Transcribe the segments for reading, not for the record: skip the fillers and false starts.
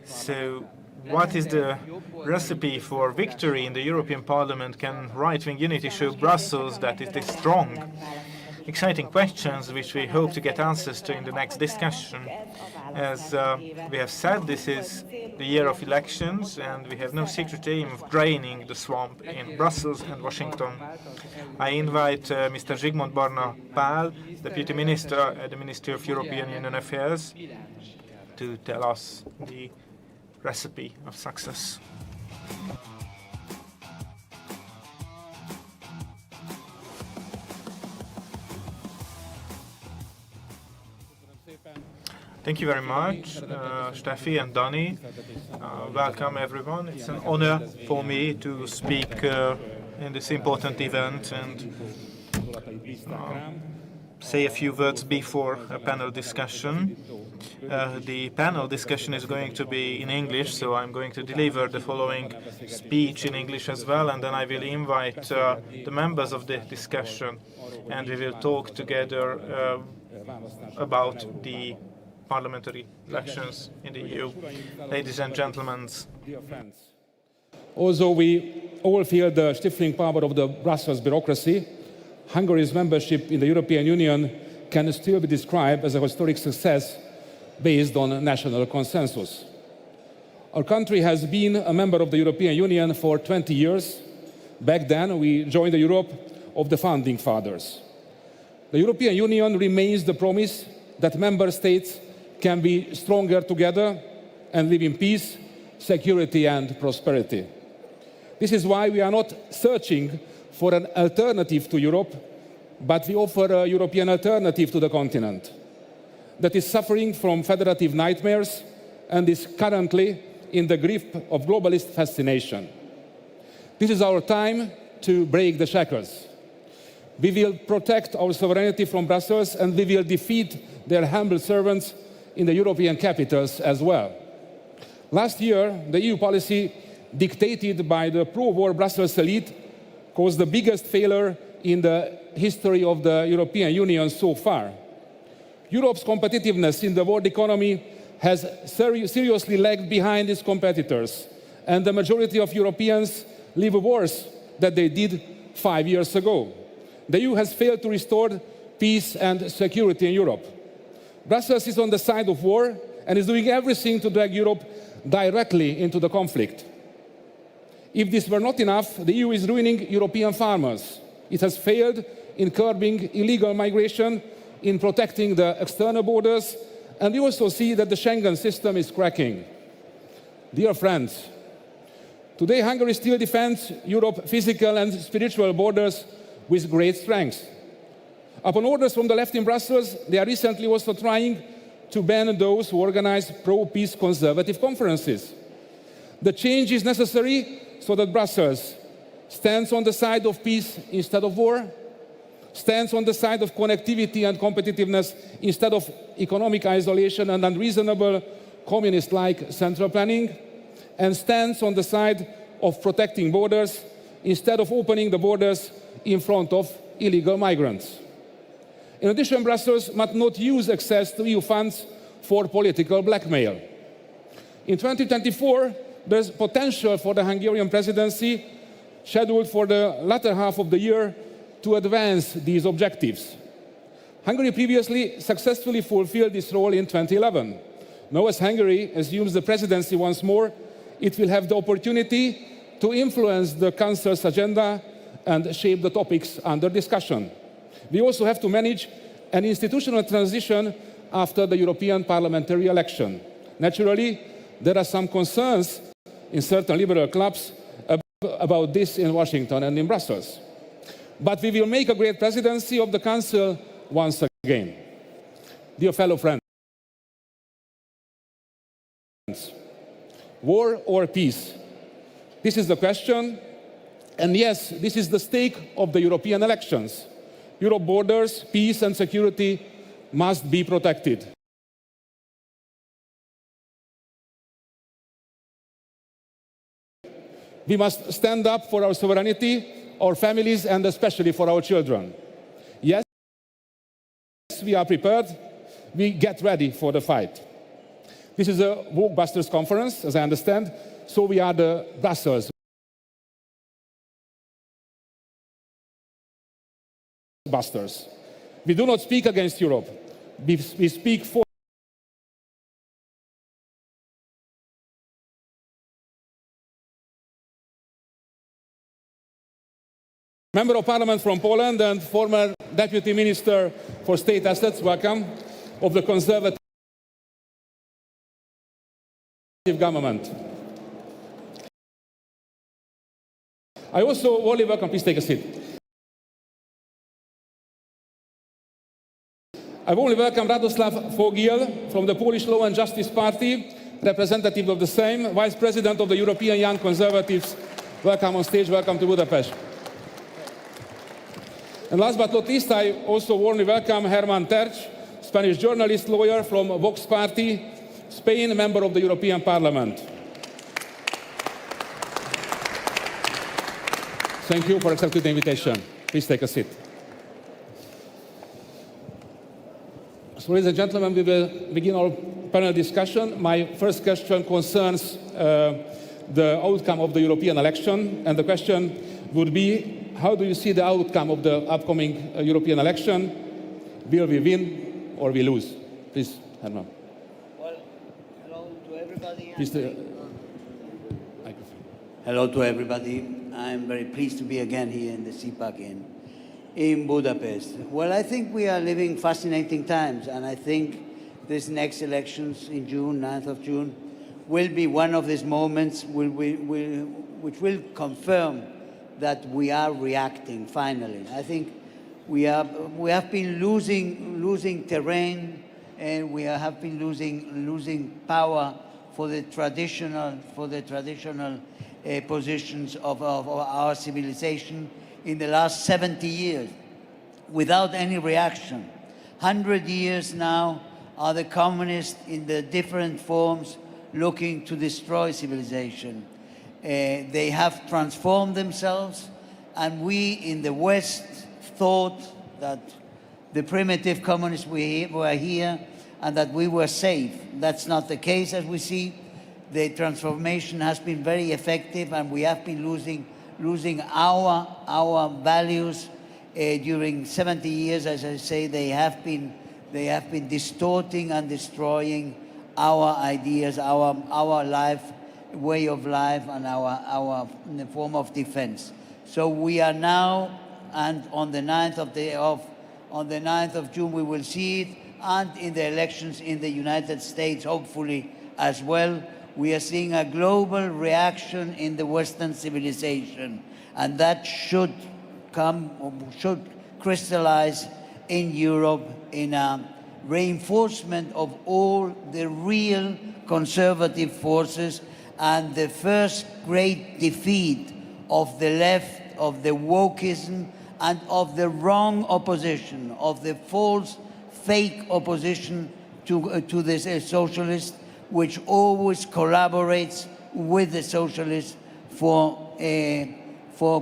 So, what is the recipe for victory in the European Parliament? Can right-wing unity show Brussels that it is strong? Exciting questions which we hope to get answers to in the next discussion. As we have said, this is the year of elections, and we have no secret aim of draining the swamp in Brussels and Washington. I invite Mr. Zsigmond Barna Pál, Deputy Minister at the Ministry of European Union Affairs, to tell us the recipe of success. Thank you very much, Steffi and Dani. Welcome, everyone. It's an honor for me to speak in this important event and say a few words before a panel discussion. The panel discussion is going to be in English, so I'm going to deliver the following speech in English as well, and then I will invite the members of the discussion, and we will talk together about the parliamentary elections in the EU. Ladies and gentlemen. Dear friends, although we all feel the stifling power of the Brussels bureaucracy, Hungary's membership in the European Union can still be described as a historic success based on national consensus. Our country has been a member of the European Union for 20 years. Back then, we joined the Europe of the founding fathers. The European Union remains the promise that member states can be stronger together and live in peace, security and prosperity. This is why we are not searching for an alternative to Europe, but we offer a European alternative to the continent that is suffering from federative nightmares and is currently in the grip of globalist fascination. This is our time to break the shackles. We will protect our sovereignty from Brussels, and we will defeat their humble servants in the European capitals as well. Last year, the EU policy dictated by the pro-war Brussels elite caused the biggest failure in the history of the European Union so far. Europe's competitiveness in the world economy has seriously lagged behind its competitors, and the majority of Europeans live worse than they did 5 years ago. The EU has failed to restore peace and security in Europe. Brussels is on the side of war and is doing everything to drag Europe directly into the conflict. If this were not enough, the EU is ruining European farmers. It has failed in curbing illegal migration, in protecting the external borders, and we also see that the Schengen system is cracking. Dear friends, today Hungary still defends Europe's physical and spiritual borders with great strength. Upon orders from the left in Brussels, they are recently also trying to ban those who organize pro-peace conservative conferences. The change is necessary so that Brussels stands on the side of peace instead of war, stands on the side of connectivity and competitiveness instead of economic isolation and unreasonable communist-like central planning, and stands on the side of protecting borders instead of opening the borders in front of illegal migrants. In addition, Brussels must not use access to EU funds for political blackmail. In 2024, there's potential for the Hungarian presidency, scheduled for the latter half of the year, to advance these objectives. Hungary previously successfully fulfilled this role in 2011. Now, as Hungary assumes the presidency once more, it will have the opportunity to influence the Council's agenda and shape the topics under discussion. We also have to manage an institutional transition after the European parliamentary election. Naturally, there are some concerns in certain liberal clubs about this in Washington and in Brussels. But we will make a great presidency of the Council once again. Dear fellow friends, war or peace? This is the question, and yes, this is the stake of the European elections. Europe borders, peace and security must be protected. We must stand up for our sovereignty, our families, and especially for our children. Yes, we are prepared. We get ready for the fight. This is a Wokebusters conference, as I understand, so we are the Brussels busters. We do not speak against Europe. We speak for Member of Parliament from Poland and former Deputy Minister for State Assets, welcome, of the Conservative government. I also warmly welcome, please take a seat. I warmly welcome Radoslav Fogil from the Polish Law and Justice Party, representative of the same, Vice President of the European Young Conservatives. Welcome on stage, welcome to Budapest. And last but not least, I also warmly welcome Herman Terch, Spanish journalist, lawyer from Vox Party, Spain, member of the European Parliament. Thank you for accepting the invitation. Please take a seat. So, ladies and gentlemen, we will begin our panel discussion. My first question concerns the outcome of the European election, and the question would be, how do you see the outcome of the upcoming European election? Will we win or we lose? Please, Herman. Well, hello to everybody. Please, Hello to everybody. I'm very pleased to be again here in the CPAC in Budapest. Well, I think we are living fascinating times, and I think this next elections in June, 9th of June, will be one of these moments which will confirm that we are reacting finally. I think we have been losing terrain, and we have been losing power for the traditional positions of our civilization in the last 70 years, without any reaction. 100 years now are the communists in the different forms looking to destroy civilization. They have transformed themselves, and we in the West thought that the primitive communists were here and that we were safe. That's not the case, as we see. The transformation has been very effective, and we have been losing our values during 70 years. As I say, they have been distorting and destroying our ideas, our way of life, and our form of defense. So we are now, and on the 9th of June we will see it, and in the elections in the United States, hopefully as well, we are seeing a global reaction in the Western civilization, and that should crystallize in Europe in a reinforcement of all the real conservative forces, and the first great defeat of the left, of the wokeism, and of the wrong opposition, of the false, fake opposition to the socialists, which always collaborates with the socialists for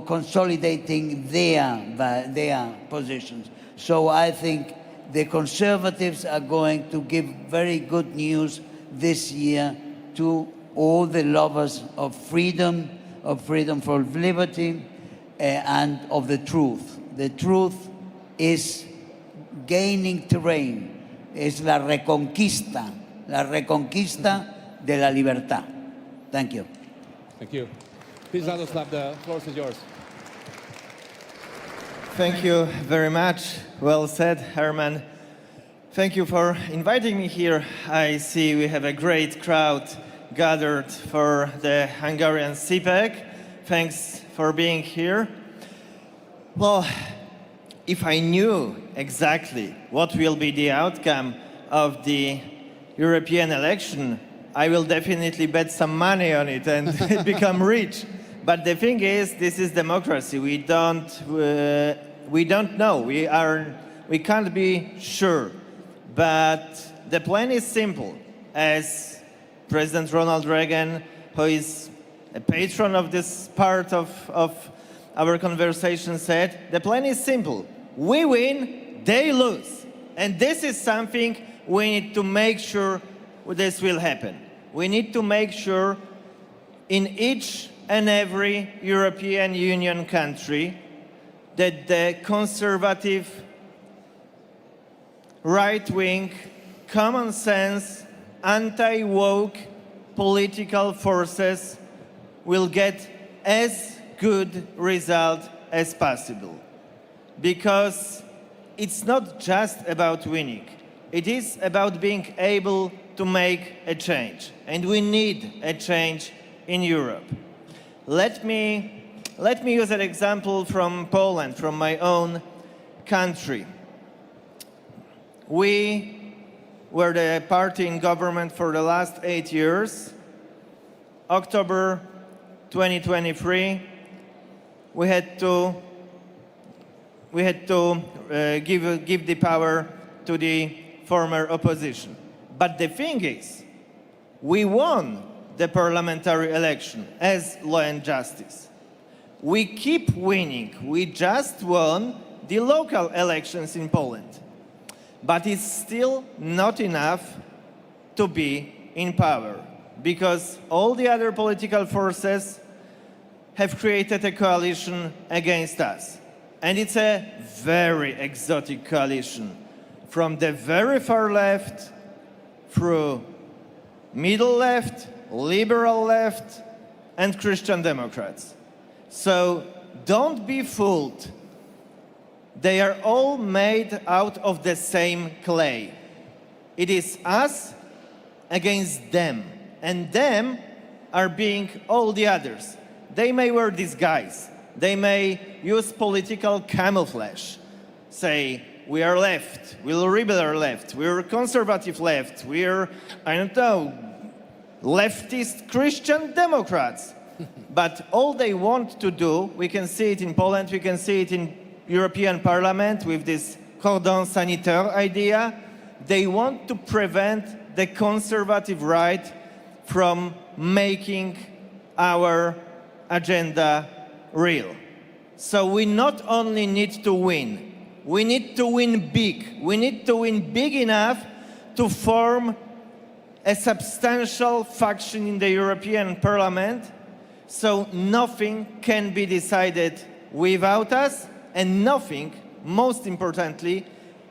consolidating their positions. So I think the conservatives are going to give very good news this year to all the lovers of freedom for liberty, and of the truth. The truth is gaining terrain, es la reconquista de la libertad. Thank you. thank you. Please, Radoslav, the floor is yours. Thank you very much. Well said, Herman. Thank you for inviting me here. I see we have a great crowd gathered for the Hungarian CPAC. Thanks for being here. Well, if I knew exactly what will be the outcome of the European election, I will definitely bet some money on it and become rich. But the thing is, this is democracy. We don't know. We can't be sure. But the plan is simple. As President Ronald Reagan, who is a patron of this part of our conversation, said, the plan is simple. We win, they lose. And this is something we need to make sure this will happen. We need to make sure in each and every European Union country that the conservative, right-wing, common sense, anti-woke political forces will get as good result as possible. Because it's not just about winning. It is about being able to make a change. And we need a change in Europe. Let me use an example from Poland, from my own country. We were the party in government for the last 8 years. October 2023, we had to give the power to the former opposition. But the thing is, we won the parliamentary election as Law and Justice. We keep winning. We just won the local elections in Poland. But it's still not enough to be in power, because all the other political forces have created a coalition against us. And it's a very exotic coalition, from the very far left through middle left, liberal left, and Christian Democrats. So don't be fooled. They are all made out of the same clay. It is us against them, and them are being all the others. They may wear disguise. They may use political camouflage. Say, we are left, we're liberal left, we're conservative left, we're, I don't know, leftist Christian Democrats. But all they want to do, we can see it in Poland, we can see it in European Parliament with this cordon sanitaire idea. They want to prevent the conservative right from making our agenda real. So we not only need to win, we need to win big. We need to win big enough to form a substantial faction in the European Parliament, so nothing can be decided without us, and nothing, most importantly,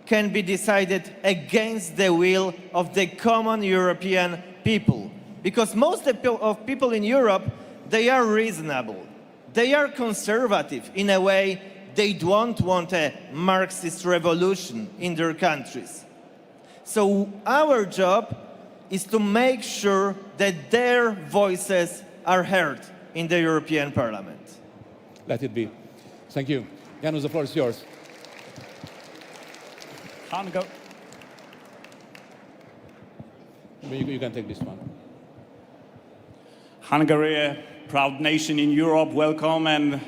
can be decided against the will of the common European people. Because most of people in Europe, they are reasonable. They are conservative in a way. They don't want a Marxist revolution in their countries. So our job is to make sure that their voices are heard in the European Parliament. Let it be. Thank you. Janusz, the floor is yours. You can take this one. Hungary, proud nation in Europe, welcome. And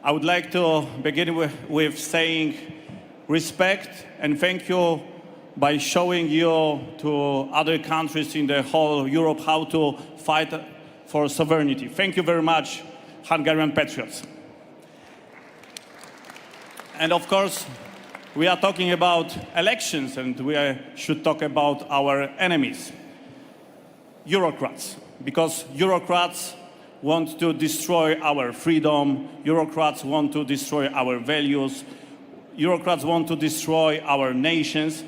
I would like to begin with saying respect and thank you by showing you to other countries in the whole Europe how to fight for sovereignty. Thank you very much, Hungarian patriots. And of course, we are talking about elections, and we should talk about our enemies, Eurocrats, because Eurocrats want to destroy our freedom, Eurocrats want to destroy our values, Eurocrats want to destroy our nations,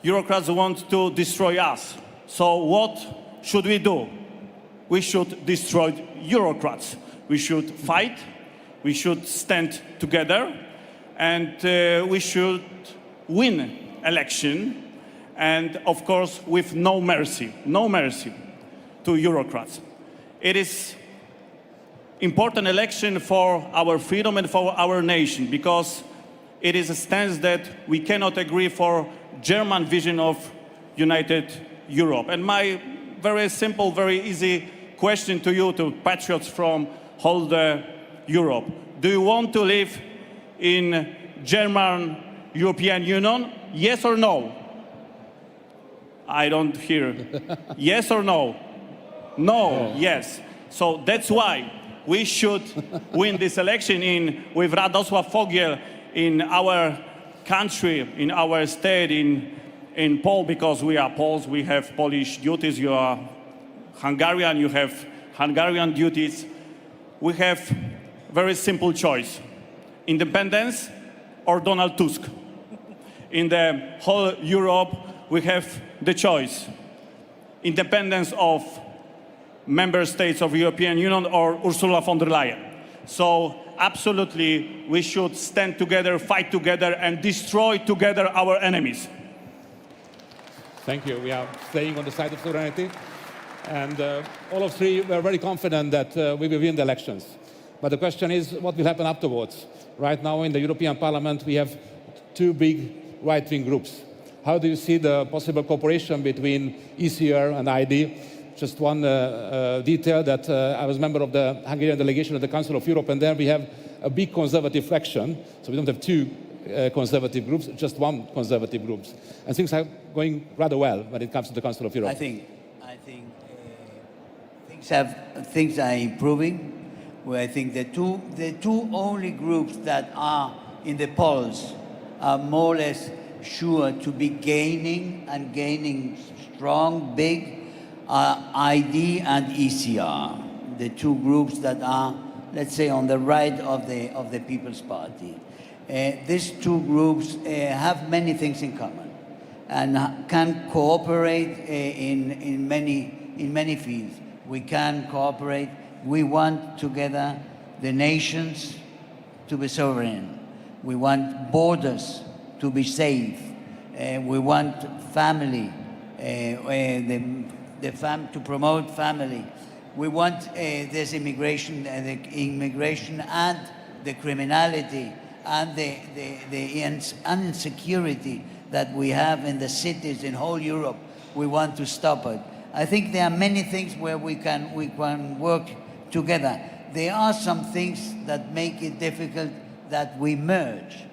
Eurocrats want to destroy us. So what should we do? We should destroy Eurocrats. We should fight, we should stand together, and we should win election, and of course with no mercy to Eurocrats. It is important election for our freedom and for our nation, because it is a stance that we cannot agree for German vision of United Europe. And my very simple, very easy question to you, to patriots from whole Europe. Do you want to live in German European Union? Yes or no? I don't hear. Yes or no? No, yes. So that's why we should win this election with Radosław Fogiel in our country, in our state, in in Pole, because we are Poles, we have Polish duties, you are Hungarian, you have Hungarian duties. We have very simple choice: independence or Donald Tusk. In the whole Europe, we have the choice: independence of member states of the European Union or Ursula von der Leyen. So absolutely, we should stand together, fight together, and destroy together our enemies. Thank you. We are staying on the side of sovereignty. And all of three were very confident that we will win the elections. But the question is, what will happen afterwards? Right now in the European Parliament, we have two big right-wing groups. How do you see the possible cooperation between ECR and ID? Just one detail, that I was a member of the Hungarian delegation of the Council of Europe, and there we have a big conservative faction. So we don't have two conservative groups, just one conservative group. And things are going rather well when it comes to the Council of Europe. I think things are improving. Where I think the two only groups that are in the polls are more or less sure to be gaining strong, big, ID and ECR, the two groups that are, let's say, on the right of the People's Party. These two groups have many things in common and can cooperate in many fields. We can cooperate. We want together the nations to be sovereign. We want borders to be safe. We want family, to promote family. We want this immigration and the criminality and the insecurity that we have in the cities in whole Europe. We want to stop it. I think there are many things where we can work together. There are some things that make it difficult that we merge,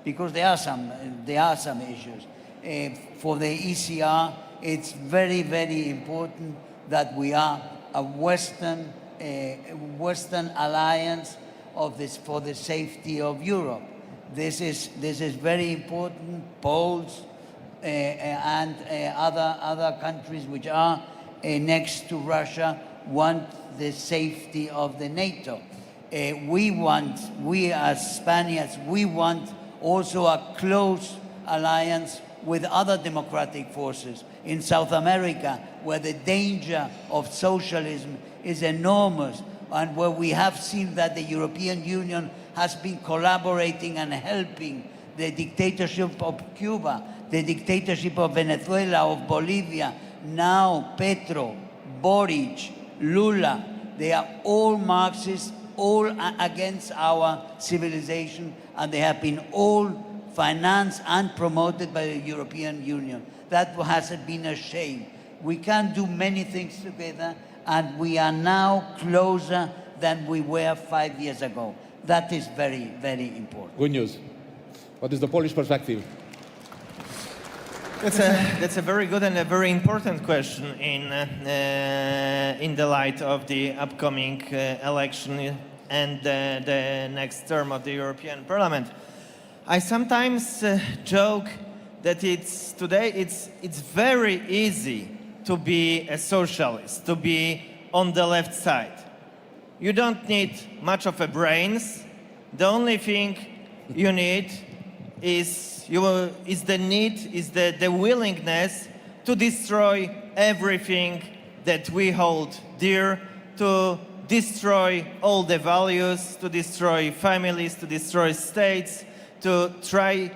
because there are some issues. For the ECR, it's very, very important that we are a Western alliance for the safety of Europe. This is very important. Poles and other countries which are next to Russia want the safety of the NATO. We as Spaniards, we want also a close alliance with other democratic forces in South America, where the danger of socialism is enormous, and where we have seen that the European Union has been collaborating and helping the dictatorship of Cuba, the dictatorship of Venezuela, of Bolivia, now Petro, Boric, Lula. They are all Marxists, all against our civilization, and they have been all financed and promoted by the European Union. That has been a shame. We can do many things together, and we are now closer than we were 5 years ago. That is very, very important. Good news. What is the Polish perspective? That's a very good and a very important question in the light of the upcoming election and the next term of the European Parliament. I sometimes joke that today it's very easy to be a socialist, to be on the left side. You don't need much of a brains. The only thing you need is the willingness to destroy everything that we hold dear, to destroy all the values, to destroy families, to destroy states, to try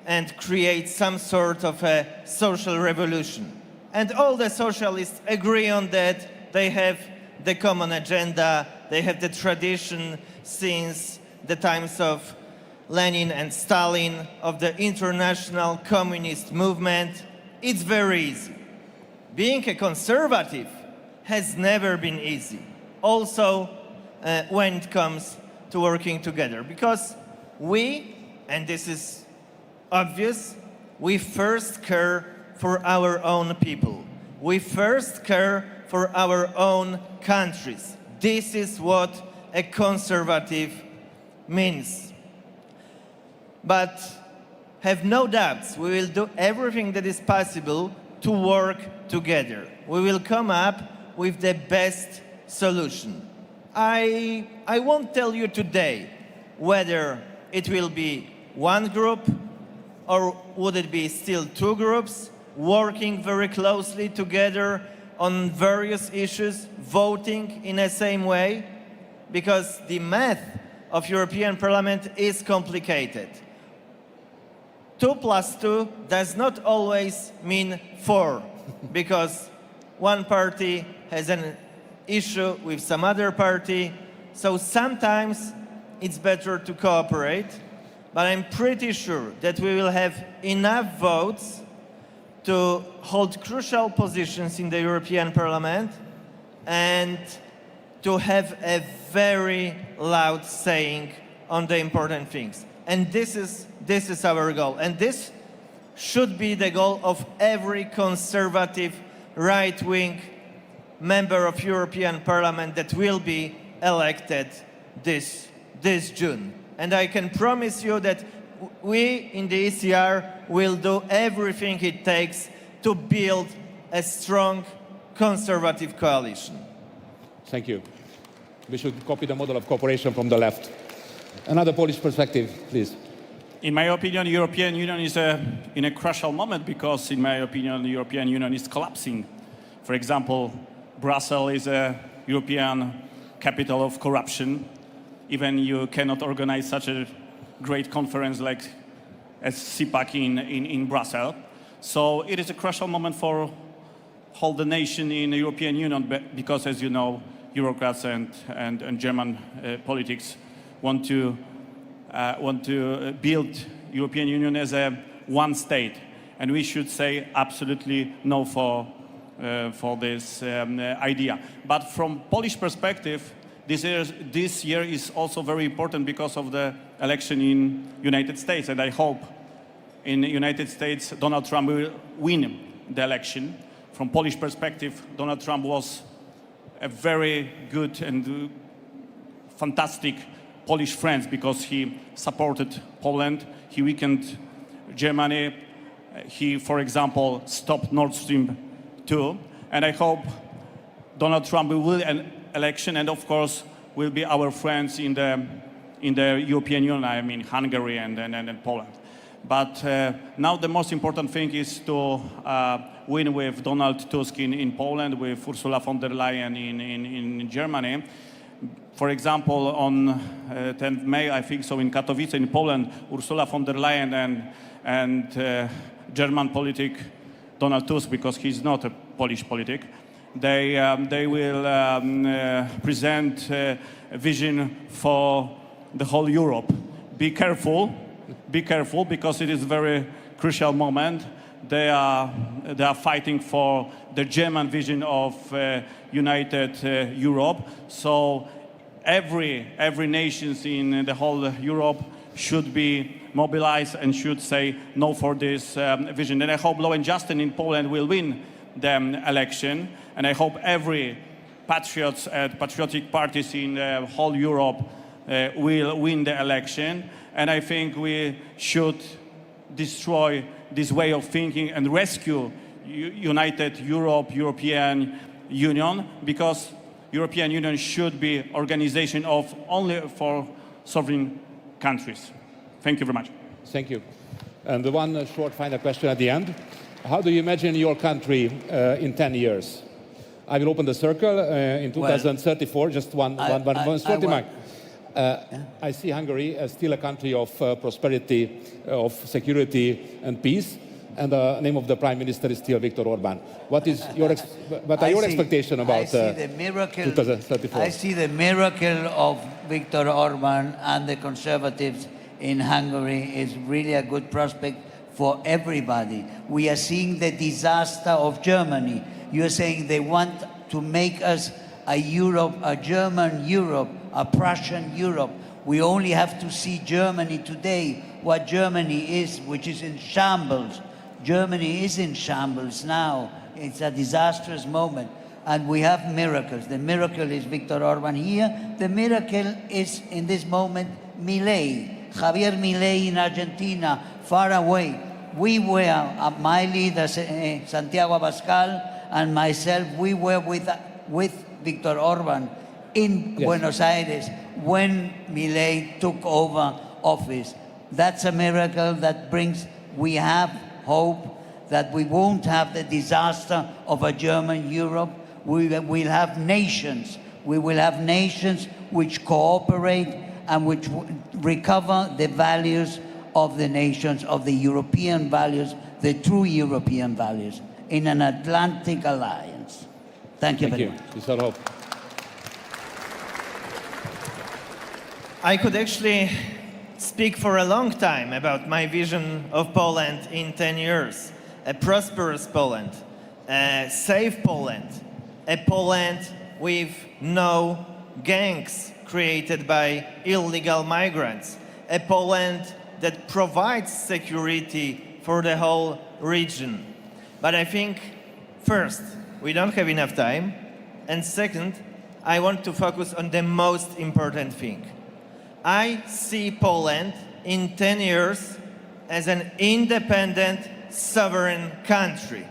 and create some sort of a social revolution. And all the socialists agree on that. They have the common agenda. They have the tradition since the times of Lenin and Stalin, of the international communist movement. It's very easy. Being a conservative has never been easy. Also, when it comes to working together, because we, and this is obvious, we first care for our own people. We first care for our own countries. This is what a conservative means. But have no doubts, we will do everything that is possible to work together. We will come up with the best solution. I won't tell you today whether it will be one group or would it be still two groups working very closely together on various issues, voting in the same way, because the math of European Parliament is complicated. 2 plus 2 does not always mean 4, because one party has an issue with some other party, so sometimes it's better to cooperate, but I'm pretty sure that we will have enough votes to hold crucial positions in the European Parliament and to have a very loud saying on the important things. And this is our goal. And this should be the goal of every conservative, right-wing member of European Parliament that will be elected this June. And I can promise you that we in the ECR will do everything it takes to build a strong conservative coalition. Thank you. We should copy the model of cooperation from the left. Another Polish perspective, please. In my opinion, the European Union is in a crucial moment because, in my opinion, the European Union is collapsing. For example, Brussels is a European capital of corruption. Even you cannot organize such a great conference like as CPAC in Brussels. So it is a crucial moment for whole the nation in the European Union because, as you know, bureaucrats and German politics want to build European Union as a one state, and we should say absolutely no for this idea. But from Polish perspective, this year is also very important because of the election in United States, and I hope in the United States Donald Trump will win the election. From Polish perspective, Donald Trump was a very good and fantastic Polish friend because he supported Poland, he weakened Germany, he, for example, stopped Nord Stream 2, and I hope Donald Trump will win an election and, of course, will be our friends in the European Union, I mean Hungary and Poland. But now the most important thing is to win with Donald Tusk in Poland, with Ursula von der Leyen in Germany. For example, on 10th May, I think so, in Katowice in Poland, Ursula von der Leyen and German politic Donald Tusk, because he's not a Polish politic, they will present a vision for the whole Europe. Be careful, because it is a very crucial moment. They are fighting for the German vision of united Europe. So every nation in the whole Europe should be mobilized and should say no for this vision. And I hope Law and Justice in Poland will win the election. And I hope every patriots and patriotic parties in the whole Europe will win the election. And I think we should destroy this way of thinking and rescue united Europe, European Union, because European Union should be organization of only for sovereign countries. Thank you very much. Thank you. And the one short final question at the end. How do you imagine your country in 10 years? I will open the circle in 2034, just one short remark. I see Hungary as still a country of prosperity, of security and peace, and the name of the Prime Minister is still Viktor Orbán. What is your expectation about 2034? I see the miracle of Viktor Orbán and the Conservatives in Hungary is really a good prospect for everybody. We are seeing the disaster of Germany. You are saying they want to make us a Europe, a German Europe, a Prussian Europe. We only have to see Germany today, what Germany is, which is in shambles. Germany is in shambles now. It's a disastrous moment. And we have miracles. The miracle is Viktor Orbán here. The miracle is, in this moment, Milei. Javier Milei in Argentina, far away. We were, my leader, Santiago Abascal, and myself, we were with Viktor Orban in Buenos Aires when Milei took over office. That's a miracle that brings, we have hope that we won't have the disaster of a German Europe. We will have nations. We will have nations which cooperate and which recover the values of the nations, of the European values, the true European values, in an Atlantic alliance. Thank you very much. It's our hope. I could actually speak for a long time about my vision of Poland in 10 years. A prosperous Poland, a safe Poland, a Poland with no gangs created by illegal migrants, a Poland that provides security for the whole region. But I think, first, we don't have enough time, and second, I want to focus on the most important thing. I see Poland in 10 years as an independent, sovereign country.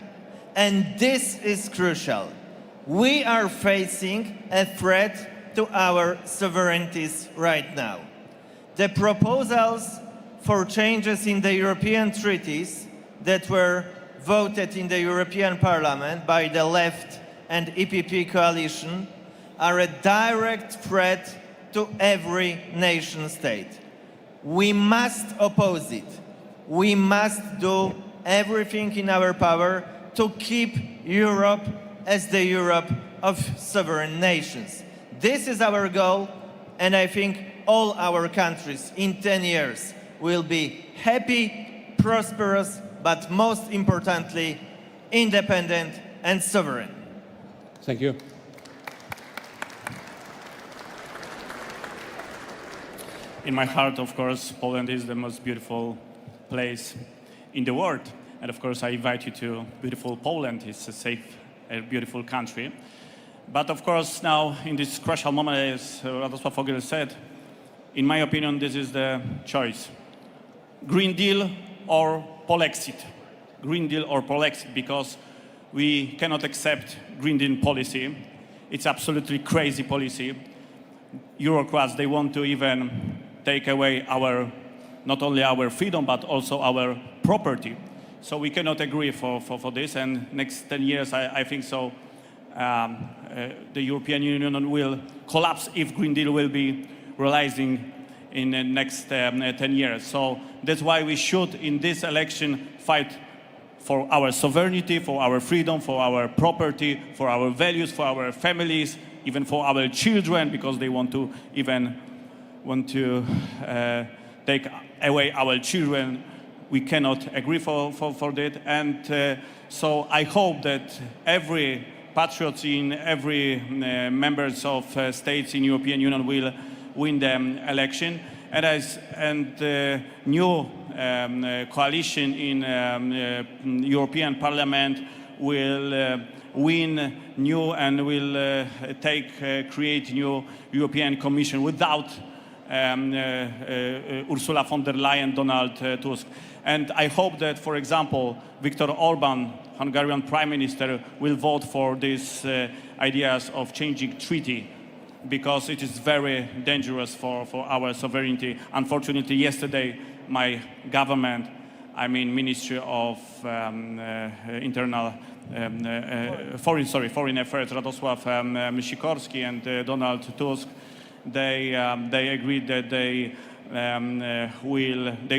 And this is crucial. We are facing a threat to our sovereignties right now. The proposals for changes in the European treaties that were voted in the European Parliament by the Left and EPP coalition are a direct threat to every nation state. We must oppose it. We must do everything in our power to keep Europe as the Europe of sovereign nations. This is our goal, and I think all our countries in 10 years will be happy, prosperous, but most importantly, independent and sovereign. Thank you. In my heart, of course, Poland is the most beautiful place in the world. And of course, I invite you to beautiful Poland. It's a safe, a beautiful country. But of course, now in this crucial moment, as Radosław Fogel said, in my opinion, this is the choice. Green Deal or Polexit. Green Deal or Polexit, because we cannot accept Green Deal policy. It's absolutely crazy policy. Bureaucrats, they want to even take away our, not only our freedom, but also our property. So we cannot agree for this, and next 10 years, I think so, the European Union will collapse if Green Deal will be realizing in the next 10 years. So that's why we should, in this election, fight for our sovereignty, for our freedom, for our property, for our values, for our families, even for our children, because they want to take away our children. We cannot agree for that. And so I hope that every patriot in every members of states in European Union will win the election. And the new coalition in European Parliament will win new and will create new European Commission without Ursula von der Leyen, Donald Tusk. And I hope that, for example, Viktor Orban, Hungarian Prime Minister, will vote for these ideas of changing treaty, because it is very dangerous for our sovereignty. Unfortunately, yesterday, my government, I mean Ministry of Foreign Affairs, Radosław Sikorski and Donald Tusk, they agreed that they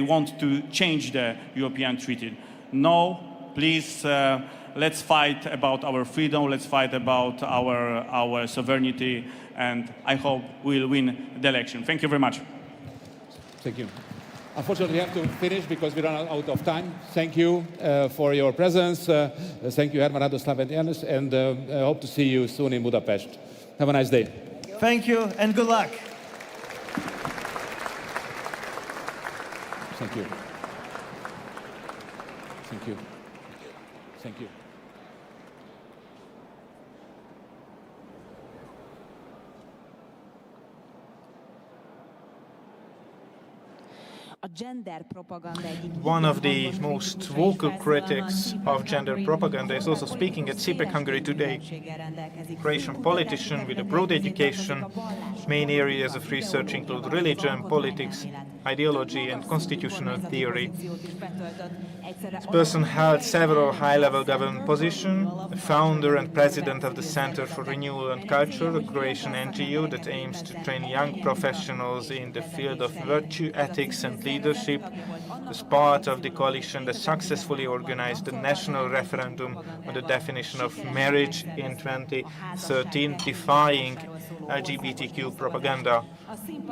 want to change the European treaty. No, please, let's fight about our freedom, let's fight about our sovereignty, and I hope we'll win the election. Thank you very much. Thank you. Unfortunately, we have to finish because we run out of time. Thank you for your presence. Thank you, Herman, Radoslav, and Ernest, and I hope to see you soon in Budapest. Have a nice day. Thank you, and good luck. Thank you. Thank you. Thank you. One of the most vocal critics of gender propaganda is also speaking at CPAC Hungary today. Croatian politician with a broad education. Main areas of research include religion, politics, ideology and constitutional theory. This person held several high-level government positions, founder and president of the Center for Renewal and Culture, a Croatian NGO that aims to train young professionals in the field of virtue, ethics and leadership. As part of the coalition that successfully organized the national referendum on the definition of marriage in 2013, defying LGBTQ propaganda.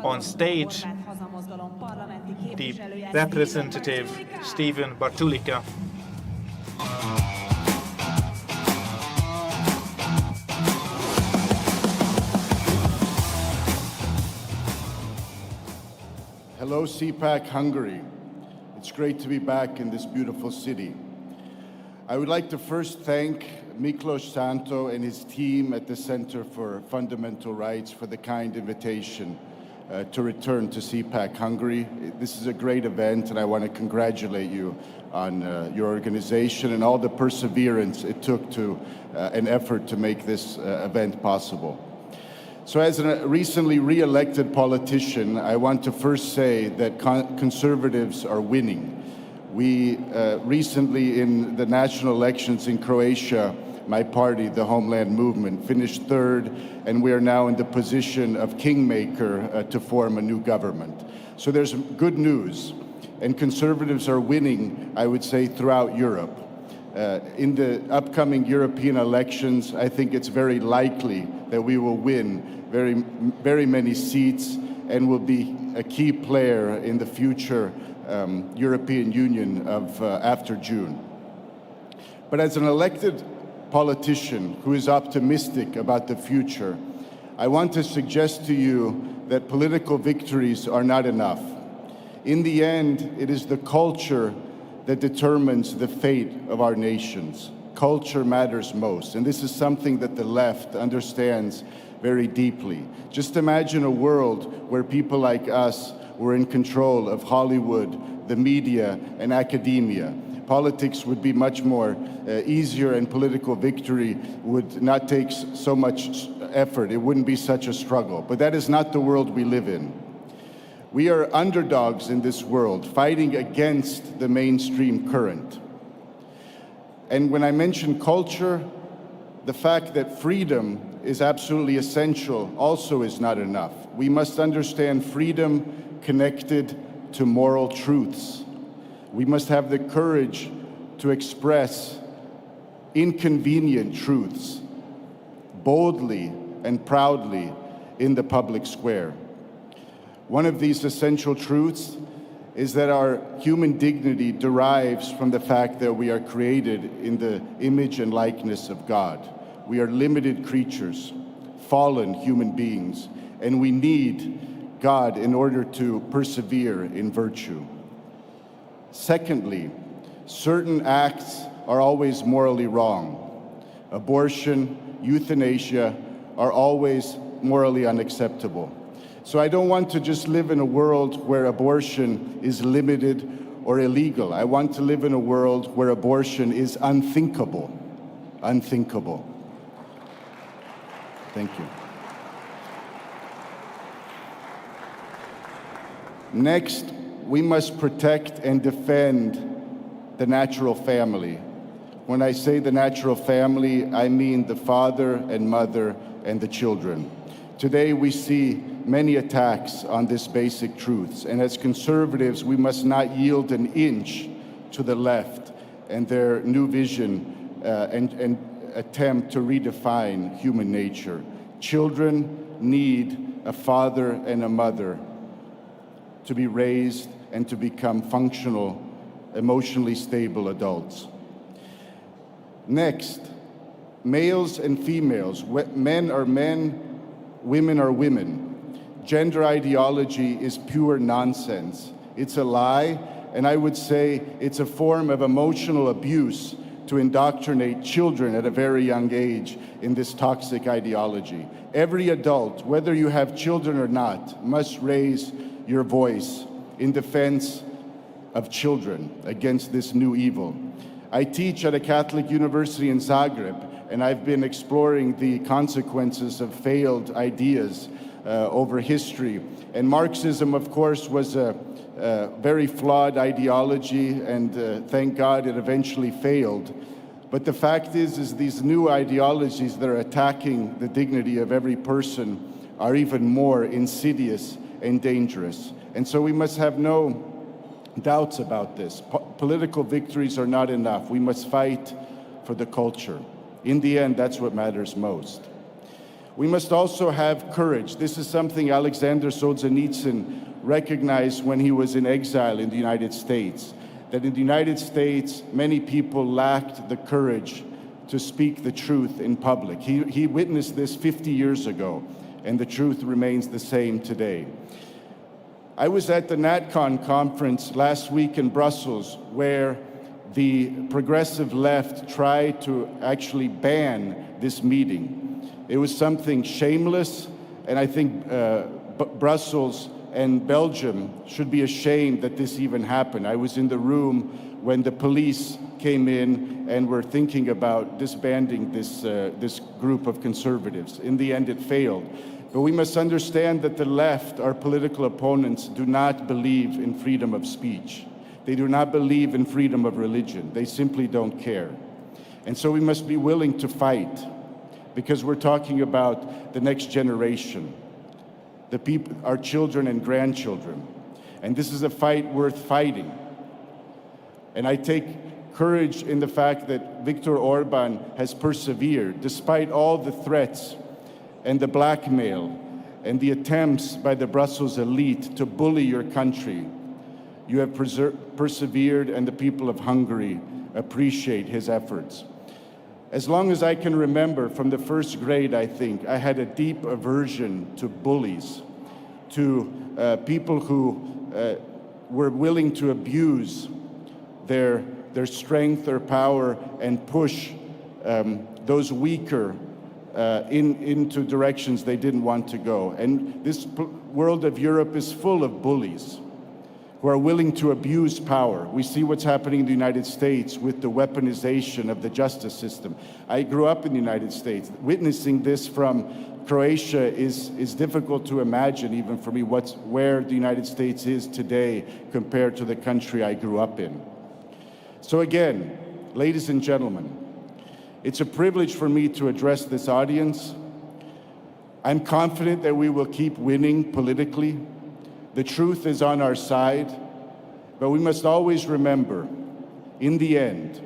On stage, the representative Stephen Bartulika. Hello, CPAC Hungary. It's great to be back in this beautiful city. I would like to first thank Miklos Santo and his team at the Center for Fundamental Rights for the kind invitation to return to CPAC Hungary. This is a great event, and I want to congratulate you on your organization and all the perseverance it took to an effort to make this event possible. So as a recently re-elected politician, I want to first say that conservatives are winning. We recently, in the national elections in Croatia, my party, the Homeland Movement, finished third, and we are now in the position of kingmaker to form a new government. So there's good news, and conservatives are winning, I would say, throughout Europe. In the upcoming European elections, I think it's very likely that we will win very many seats and will be a key player in the future European Union of after June. But as an elected politician who is optimistic about the future, I want to suggest to you that political victories are not enough. In the end, it is the culture that determines the fate of our nations. Culture matters most, and this is something that the left understands very deeply. Just imagine a world where people like us were in control of Hollywood, the media, and academia. Politics would be much more easier, and political victory would not take so much effort. It wouldn't be such a struggle. But that is not the world we live in. We are underdogs in this world, fighting against the mainstream current. And when I mention culture, the fact that freedom is absolutely essential also is not enough. We must understand freedom connected to moral truths. We must have the courage to express inconvenient truths boldly and proudly in the public square. One of these essential truths is that our human dignity derives from the fact that we are created in the image and likeness of God. We are limited creatures, fallen human beings, and we need God in order to persevere in virtue. Secondly, certain acts are always morally wrong. Abortion, euthanasia are always morally unacceptable. So I don't want to just live in a world where abortion is limited or illegal. I want to live in a world where abortion is unthinkable. Unthinkable. Thank you. Next, we must protect and defend the natural family. When I say the natural family, I mean the father and mother and the children. Today we see many attacks on these basic truths, and as conservatives, we must not yield an inch to the left and their new vision and attempt to redefine human nature. Children need a father and a mother to be raised and to become functional, emotionally stable adults. Next, males and females, men are men, women are women. Gender ideology is pure nonsense. It's a lie, and I would say it's a form of emotional abuse to indoctrinate children at a very young age in this toxic ideology. Every adult, whether you have children or not, must raise your voice in defense of children against this new evil. I teach at a Catholic university in Zagreb, and I've been exploring the consequences of failed ideas over history. And Marxism, of course, was a very flawed ideology, and thank God it eventually failed. But the fact is these new ideologies that are attacking the dignity of every person are even more insidious and dangerous. And so we must have no doubts about this. Political victories are not enough. We must fight for the culture. In the end, that's what matters most. We must also have courage. This is something Alexander Solzhenitsyn recognized when he was in exile in the United States, that in the United States, many people lacked the courage to speak the truth in public. He witnessed this 50 years ago, and the truth remains the same today. I was at the NatCon conference last week in Brussels, where the progressive left tried to actually ban this meeting. It was something shameless, and I think Brussels and Belgium should be ashamed that this even happened. I was in the room when the police came in and were thinking about disbanding this group of conservatives. In the end, it failed. But we must understand that the left, our political opponents, do not believe in freedom of speech. They do not believe in freedom of religion. They simply don't care. And so we must be willing to fight, because we're talking about the next generation, the people, our children and grandchildren. And this is a fight worth fighting. And I take courage in the fact that Viktor Orban has persevered, despite all the threats and the blackmail and the attempts by the Brussels elite to bully your country. You have persevered, and the people of Hungary appreciate his efforts. As long as I can remember, from the first grade, I think, I had a deep aversion to bullies, to people who were willing to abuse their strength or power and push those weaker into directions they didn't want to go. And this world of Europe is full of bullies who are willing to abuse power. We see what's happening in the United States with the weaponization of the justice system. I grew up in the United States. Witnessing this from Croatia is difficult to imagine, even for me, where the United States is today compared to the country I grew up in. So again, ladies and gentlemen, it's a privilege for me to address this audience. I'm confident that we will keep winning politically. The truth is on our side, but we must always remember, in the end,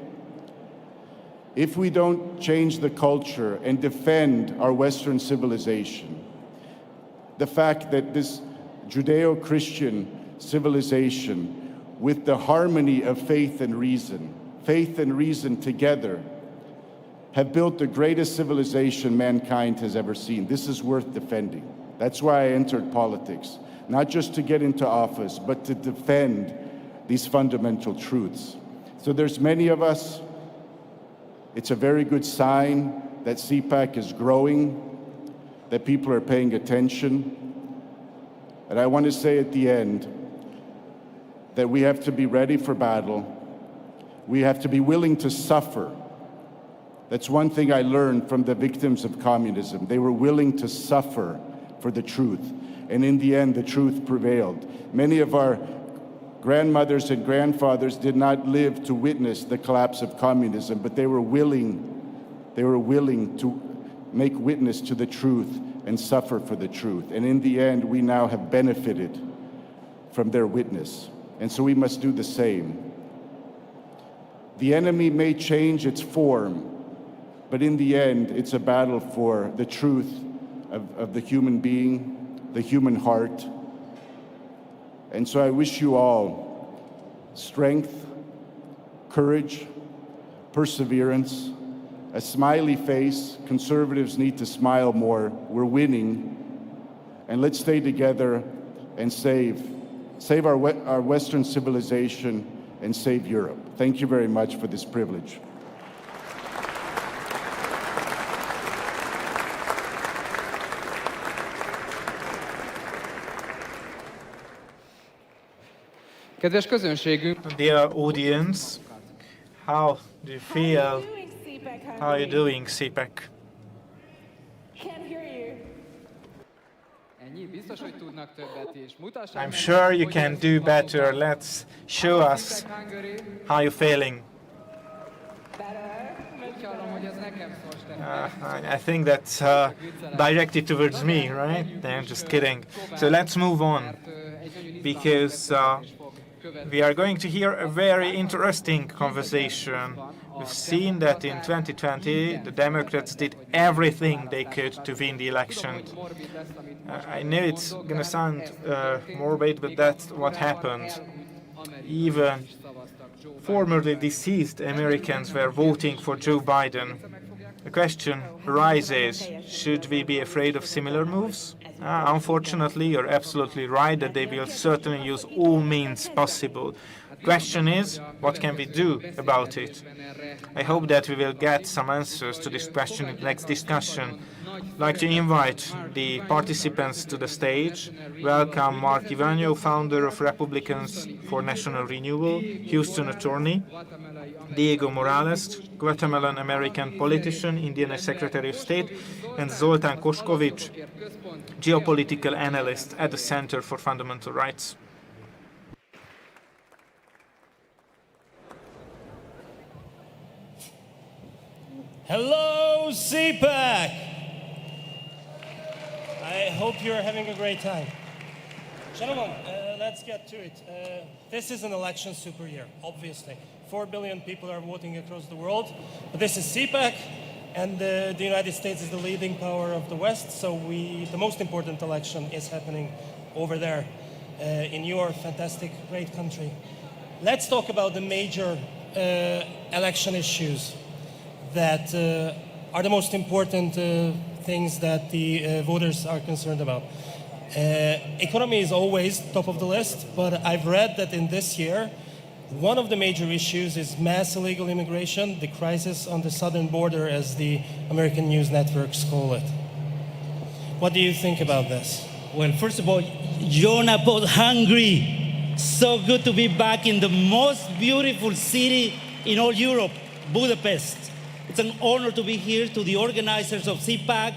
if we don't change the culture and defend our Western civilization, the fact that this Judeo-Christian civilization, with the harmony of faith and reason together, have built the greatest civilization mankind has ever seen. This is worth defending. That's why I entered politics, not just to get into office, but to defend these fundamental truths. So there's many of us. It's a very good sign that CPAC is growing, that people are paying attention. And I want to say at the end that we have to be ready for battle. We have to be willing to suffer. That's one thing I learned from the victims of communism. They were willing to suffer for the truth. And in the end, the truth prevailed. Many of our grandmothers and grandfathers did not live to witness the collapse of communism, but they were willing to make witness to the truth and suffer for the truth. And in the end, we now have benefited from their witness. And so we must do the same. The enemy may change its form, but in the end, it's a battle for the truth of the human being, the human heart. And so I wish you all strength, courage, perseverance, a smiley face. Conservatives need to smile more. We're winning. And let's stay together and save our Western civilization and save Europe. Thank you very much for this privilege. Kedves közönségünk, Dear audience, how do you feel? How are you doing, CPAC? ennyi, biztos, hogy tudnak többet is. Mutassák I'm meg, sure you hogy can érzik do magukat. better. Let's show us CPAC Hungary, how you're feeling. úgy hallom, hogy ez nekem szól, Stefan. I think that's directed towards me, right? I'm just kidding. So let's move on, Mert, egy nagyon because izgalmas beszélgetés fog követni. we are going to hear a very interesting conversation. We've seen that in 2020 the Democrats did everything they could to win the election. Morbid lesz, amit I know it's going to sound morbid, but that's what happened. Even formerly deceased Americans were voting for Joe Biden. The question arises, should we be afraid of similar moves? Unfortunately, you're absolutely right that they will certainly use all means possible. Question is, what can we do about it? I hope that we will get some answers to this question in the next discussion. I'd like to invite the participants to the stage. Welcome Mark Ivanyo, founder of Republicans for National Renewal, Houston attorney, Diego Morales, Guatemalan-American politician, Indiana Secretary of State, and Zoltán Koskovics, geopolitical analyst at the Center for Fundamental Rights. Hello, CPAC! I hope you're having a great time. Gentlemen, let's get to it. This is an election super year, obviously. 4 billion people are voting across the world, but this is CPAC, and the United States is the leading power of the West, so the most important election is happening over there in your fantastic, great country. Let's talk about the major election issues that are the most important things that the voters are concerned about. Economy is always top of the list, but I've read that in this year, one of the major issues is mass illegal immigration, the crisis on the southern border, as the American news networks call it. What do you think about this? Well, first of all, Jonah Pod Hungary. So good to be back in the most beautiful city in all Europe, Budapest. It's an honor to be here. To the organizers of CPAC,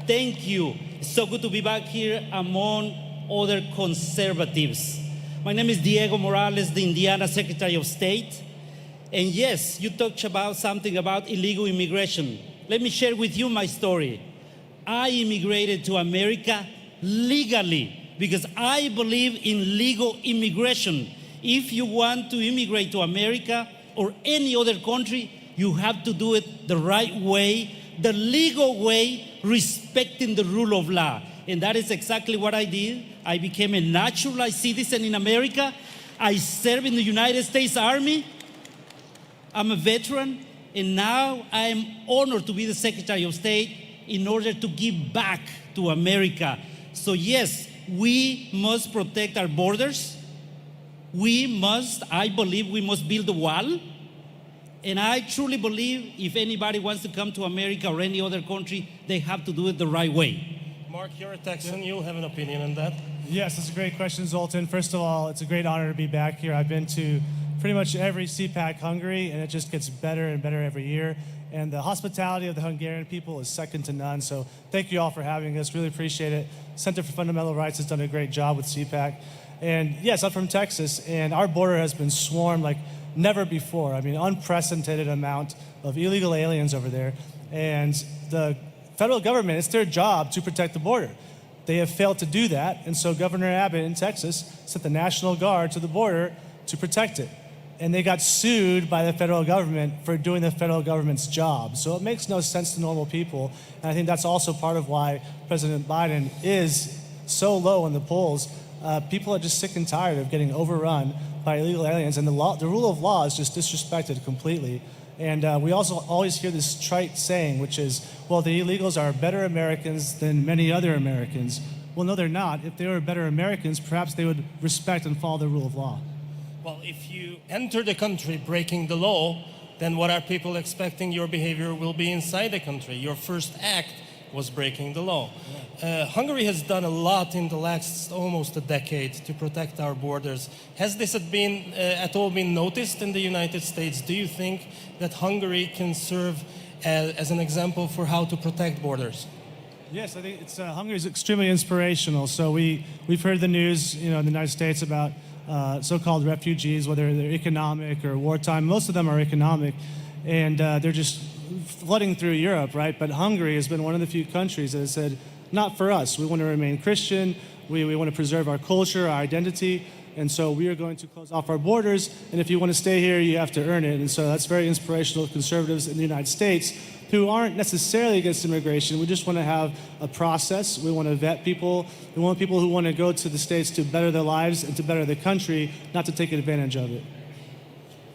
thank you. It's so good to be back here among other conservatives. My name is Diego Morales, the Indiana Secretary of State. And yes, you talked about something about illegal immigration. Let me share with you my story. I immigrated to America legally because I believe in legal immigration. If you want to immigrate to America or any other country, you have to do it the right way, the legal way, respecting the rule of law. And that is exactly what I did. I became a naturalized citizen in America. I served in the United States Army. I'm a veteran. And now I am honored to be the Secretary of State in order to give back to America. So yes, we must protect our borders. I believe we must build a wall. And I truly believe if anybody wants to come to America or any other country, they have to do it the right way. Mark, you're a Texan. You'll have an opinion on that. Yes, that's a great question, Zoltan. First of all, it's a great honor to be back here. I've been to pretty much every CPAC Hungary, and it just gets better and better every year. And the hospitality of the Hungarian people is second to none. So thank you all for having us. Really appreciate it. Center for Fundamental Rights has done a great job with CPAC. And yes, I'm from Texas, and our border has been swarmed like never before. I mean, unprecedented amount of illegal aliens over there. And the federal government, it's their job to protect the border. They have failed to do that, and so Governor Abbott in Texas sent the National Guard to the border to protect it. And they got sued by the federal government for doing the federal government's job. So it makes no sense to normal people, and I think that's also part of why President Biden is so low in the polls. People are just sick and tired of getting overrun by illegal aliens, and the rule of law is just disrespected completely. And we also always hear this trite saying, which is, well, the illegals are better Americans than many other Americans. Well, no, they're not. If they were better Americans, perhaps they would respect and follow the rule of law. Well, if you enter the country breaking the law, then what are people expecting your behavior will be inside the country? Your first act was breaking the law. Hungary has done a lot in the last almost a decade to protect our borders. Has this at all been noticed in the United States? Do you think that Hungary can serve as an example for how to protect borders? Yes, I think Hungary is extremely inspirational. So we've heard the news, in the United States about so-called refugees, whether they're economic or wartime. Most of them are economic, and they're just flooding through Europe, right? But Hungary has been one of the few countries that has said, not for us. We want to remain Christian. We want to preserve our culture, our identity. And so we are going to close off our borders. And if you want to stay here, you have to earn it. And so that's very inspirational to conservatives in the United States who aren't necessarily against immigration. We just want to have a process. We want to vet people. We want people who want to go to the States to better their lives and to better their country, not to take advantage of it.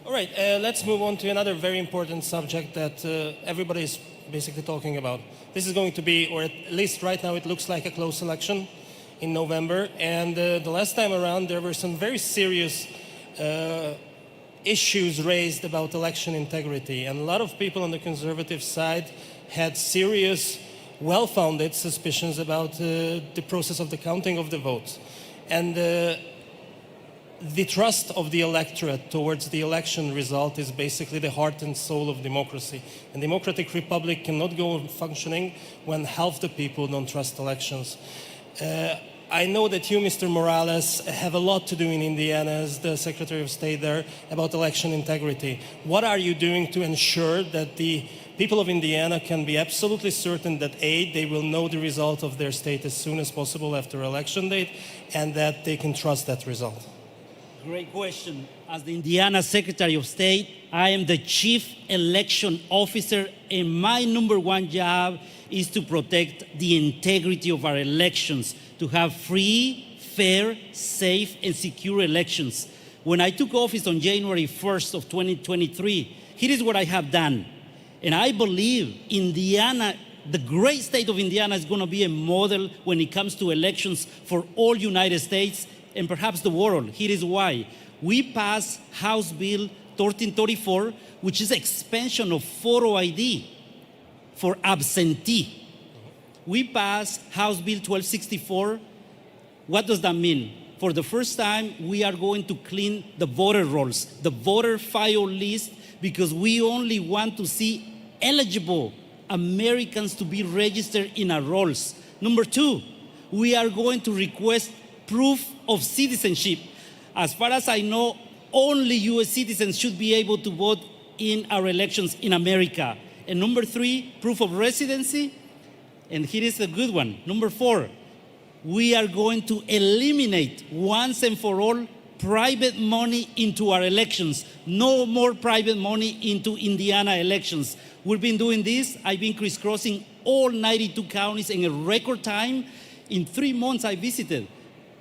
All right, let's move on to another very important subject that everybody is basically talking about. This is going to be, or at least right now, it looks like a close election in November. And the last time around, there were some very serious issues raised about election integrity. And a lot of people on the conservative side had serious, well-founded suspicions about the process of the counting of the votes. And the trust of the electorate towards the election result is basically the heart and soul of democracy. A democratic republic cannot go on functioning when half the people don't trust elections. I know that you, Mr. Morales, have a lot to do in Indiana as the Secretary of State there about election integrity. What are you doing to ensure that the people of Indiana can be absolutely certain that A, they will know the result of their state as soon as possible after election date, and that they can trust that result? Great question. As the Indiana Secretary of State, I am the Chief Election Officer, and my number one job is to protect the integrity of our elections, to have free, fair, safe, and secure elections. When I took office on January 1st of 2023, here is what I have done. And I believe Indiana, the great state of Indiana, is going to be a model when it comes to elections for all United States and perhaps the world. Here is why. We passed House Bill 1334, which is expansion of photo ID for absentee. We passed House Bill 1264. What does that mean? For the first time, we are going to clean the voter rolls, the voter file list, because we only want to see eligible Americans to be registered in our rolls. Number two, we are going to request proof of citizenship. As far as I know, only US citizens should be able to vote in our elections in America. And number three, proof of residency. And here is a good one. Number four, we are going to eliminate once and for all private money into our elections. No more private money into Indiana elections. We've been doing this. I've been crisscrossing all 92 counties in a record time. In 3 months, I visited,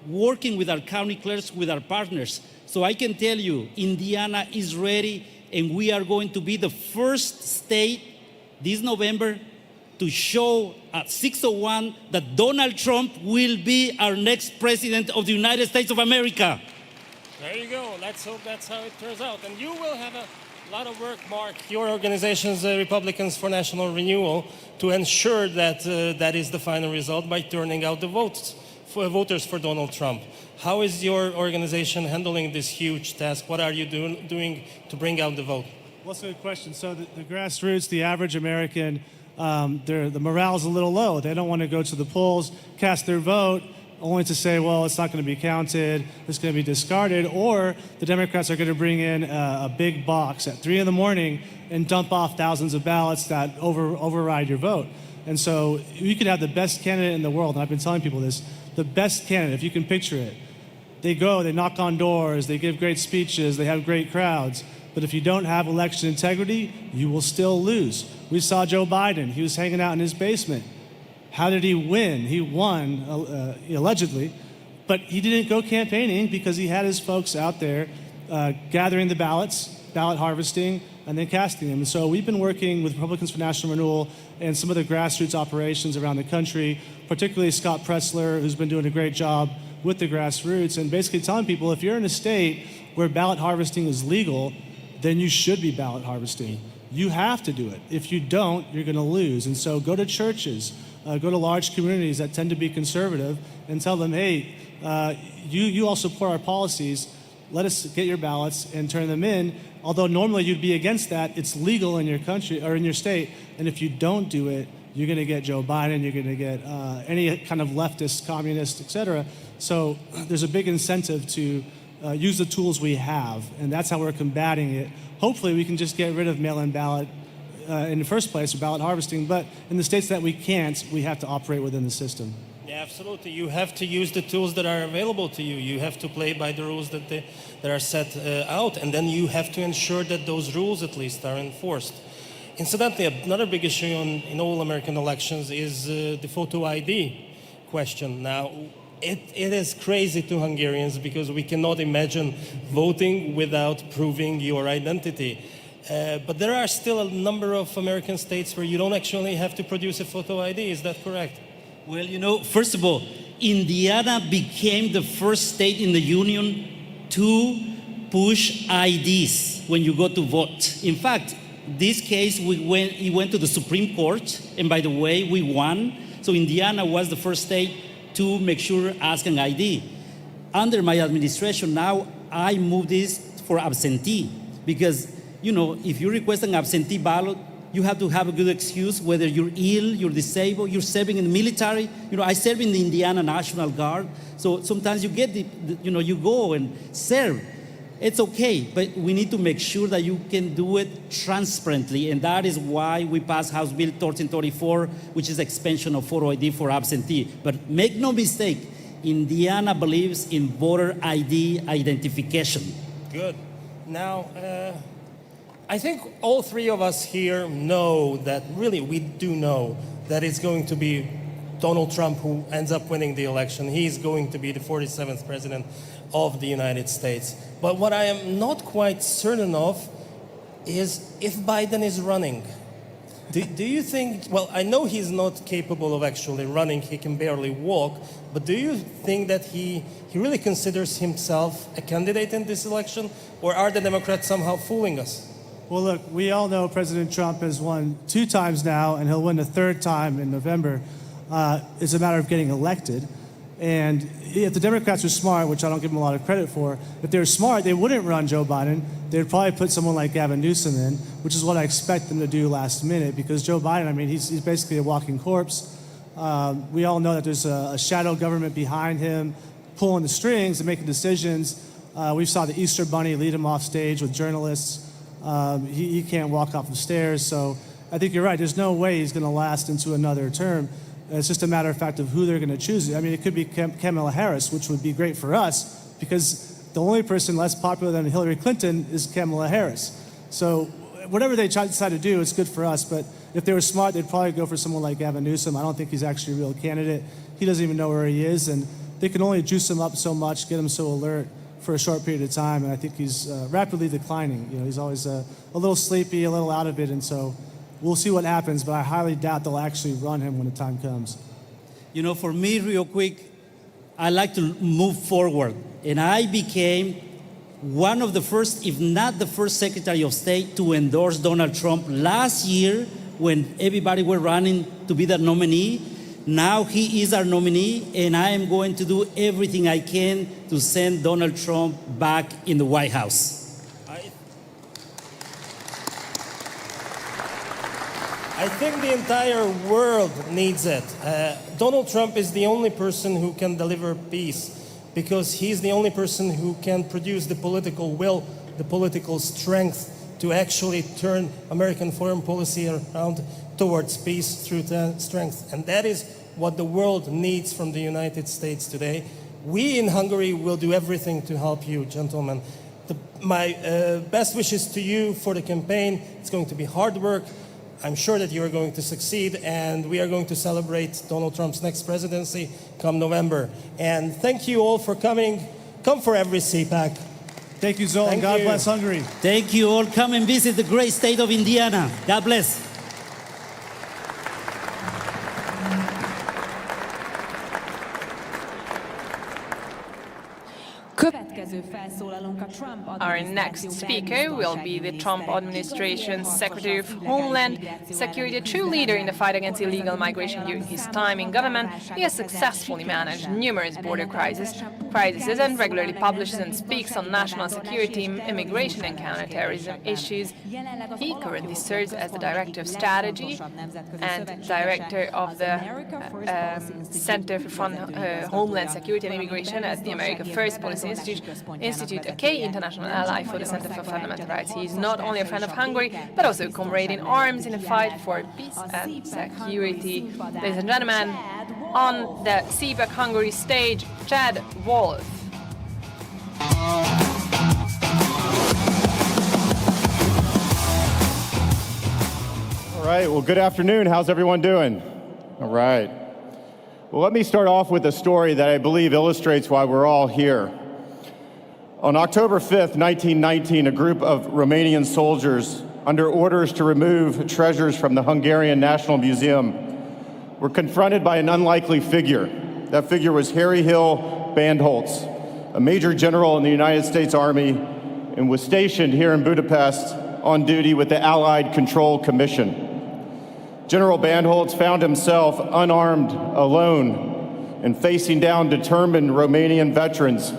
working with our county clerks, with our partners. So I can tell you, Indiana is ready, and we are going to be the first state this November to show at 6:01 that Donald Trump will be our next president of the United States of America. There you go. Let's hope that's how it turns out. And you will have a lot of work, Mark, your organization's Republicans for National Renewal, to ensure that that is the final result by turning out the voters for Donald Trump. How is your organization handling this huge task? What are you doing to bring out the vote? Well, that's a good question. So the grassroots, the average American, the morale is a little low. They don't want to go to the polls, cast their vote, only to say, well, it's not going to be counted, it's going to be discarded, or the Democrats are going to bring in a big box at 3 in the morning and dump off thousands of ballots that override your vote. And so you could have the best candidate in the world, and I've been telling people this, the best candidate, if you can picture it. They go, they knock on doors, they give great speeches, they have great crowds. But if you don't have election integrity, you will still lose. We saw Joe Biden. He was hanging out in his basement. How did he win? He won, allegedly, but he didn't go campaigning because he had his folks out there gathering the ballots, ballot harvesting, and then casting them. And so we've been working with Republicans for National Renewal and some of the grassroots operations around the country, particularly Scott Pressler, who's been doing a great job with the grassroots, and basically telling people, if you're in a state where ballot harvesting is legal, then you should be ballot harvesting. You have to do it. If you don't, you're going to lose. And so go to churches, Go to large communities that tend to be conservative and tell them, hey, you all support our policies. Let us get your ballots and turn them in. Although normally you'd be against that, it's legal in your country or in your state. And if you don't do it, you're going to get Joe Biden, you're going to get any kind of leftist, communist, et cetera. So there's a big incentive to use the tools we have, and that's how we're combating it. Hopefully we can just get rid of mail-in ballot in the first place, or ballot harvesting, but in the states that we can't, we have to operate within the system. Yeah, absolutely. You have to use the tools that are available to you. You have to play by the rules that are set out, and then you have to ensure that those rules at least are enforced. Incidentally, another big issue in all American elections is the photo ID question. Now, it is crazy to Hungarians because we cannot imagine voting without proving your identity. But there are still a number of American states where you don't actually have to produce a photo ID. Is that correct? Well, you know, first of all, Indiana became the first state in the union to push IDs when you go to vote. In fact, this case, it went to the Supreme Court, and by the way, we won. So Indiana was the first state to make sure ask an ID. Under my administration now, I moved this for absentee because, you know, if you request an absentee ballot, you have to have a good excuse, whether you're ill, you're disabled, you're serving in the military. You know, I serve in the Indiana National Guard, so sometimes you get you go and serve. It's okay, but we need to make sure that you can do it transparently, and that is why we passed House Bill 1334, which is expansion of photo ID for absentee. But make no mistake, Indiana believes in voter ID identification. Good. Now, I think all three of us here know that, really, we do know that it's going to be Donald Trump who ends up winning the election. He's going to be the 47th president of the United States. But what I am not quite certain of is if Biden is running. Do you think, well, I know he's not capable of actually running, he can barely walk, but do you think that he really considers himself a candidate in this election, or are the Democrats somehow fooling us? Well, look, we all know President Trump has won 2 times now, and he'll win a 3rd time in November. It's a matter of getting elected. And if the Democrats are smart, which I don't give them a lot of credit for, if they were smart, they wouldn't run Joe Biden. They'd probably put someone like Gavin Newsom in, which is what I expect them to do last minute, because Joe Biden, I mean, he's basically a walking corpse. We all know that there's a shadow government behind him, pulling the strings and making decisions. We saw the Easter Bunny lead him off stage with journalists. He can't walk off the stairs, so I think you're right. There's no way he's going to last into another term. It's just a matter of fact of who they're going to choose. I mean, it could be Kamala Harris, which would be great for us, because the only person less popular than Hillary Clinton is Kamala Harris. So whatever they decide to do, it's good for us. But if they were smart, they'd probably go for someone like Gavin Newsom. I don't think he's actually a real candidate. He doesn't even know where he is, and they can only juice him up so much, get him so alert for a short period of time, and I think he's rapidly declining. You know, he's always a little sleepy, a little out of it, and so we'll see what happens, but I highly doubt they'll actually run him when the time comes. You know, for me, real quick, I like to move forward, and I became one of the first, if not the first Secretary of State to endorse Donald Trump last year when everybody were running to be the nominee. Now he is our nominee, and I am going to do everything I can to send Donald Trump back in the White House. I think the entire world needs it. Donald Trump is the only person who can deliver peace, because he's the only person who can produce the political will, the political strength to actually turn American foreign policy around towards peace through strength. And that is what the world needs from the United States today. We in Hungary will do everything to help you, gentlemen. My best wishes to you for the campaign. It's going to be hard work. I'm sure that you are going to succeed, and we are going to celebrate Donald Trump's next presidency come November. And thank you all for coming. Come for every CPAC. Thank you, Zoltan. God bless Hungary. Thank you all. Come and visit the great state of Indiana. God bless. Következő felszólaló Our next speaker will be the Trump administration's Secretary of Homeland Security, a true leader in the fight against illegal migration. During his time in government, he has successfully managed numerous border crises and regularly publishes and speaks on national security, immigration and counterterrorism issues. He currently serves as the Director of Strategy and Director of the Center for Homeland Security and Immigration at the America First Policy Institute, a key international ally for the Center for Fundamental Rights. He is not only a friend of Hungary, but also a comrade in arms in the fight for peace and security. Ladies and gentlemen, on the CPAC Hungary stage, Geert Wilders. All right, well, good afternoon. How's everyone doing? All right. Well, let me start off with a story that I believe illustrates why we're all here. On October 5th, 1919, a group of Romanian soldiers, under orders to remove treasures from the Hungarian National Museum, were confronted by an unlikely figure. That figure was Harry Hill Bandholz, a major general in the United States Army, and was stationed here in Budapest on duty with the Allied Control Commission. General Bandholz found himself unarmed, alone, and facing down determined Romanian veterans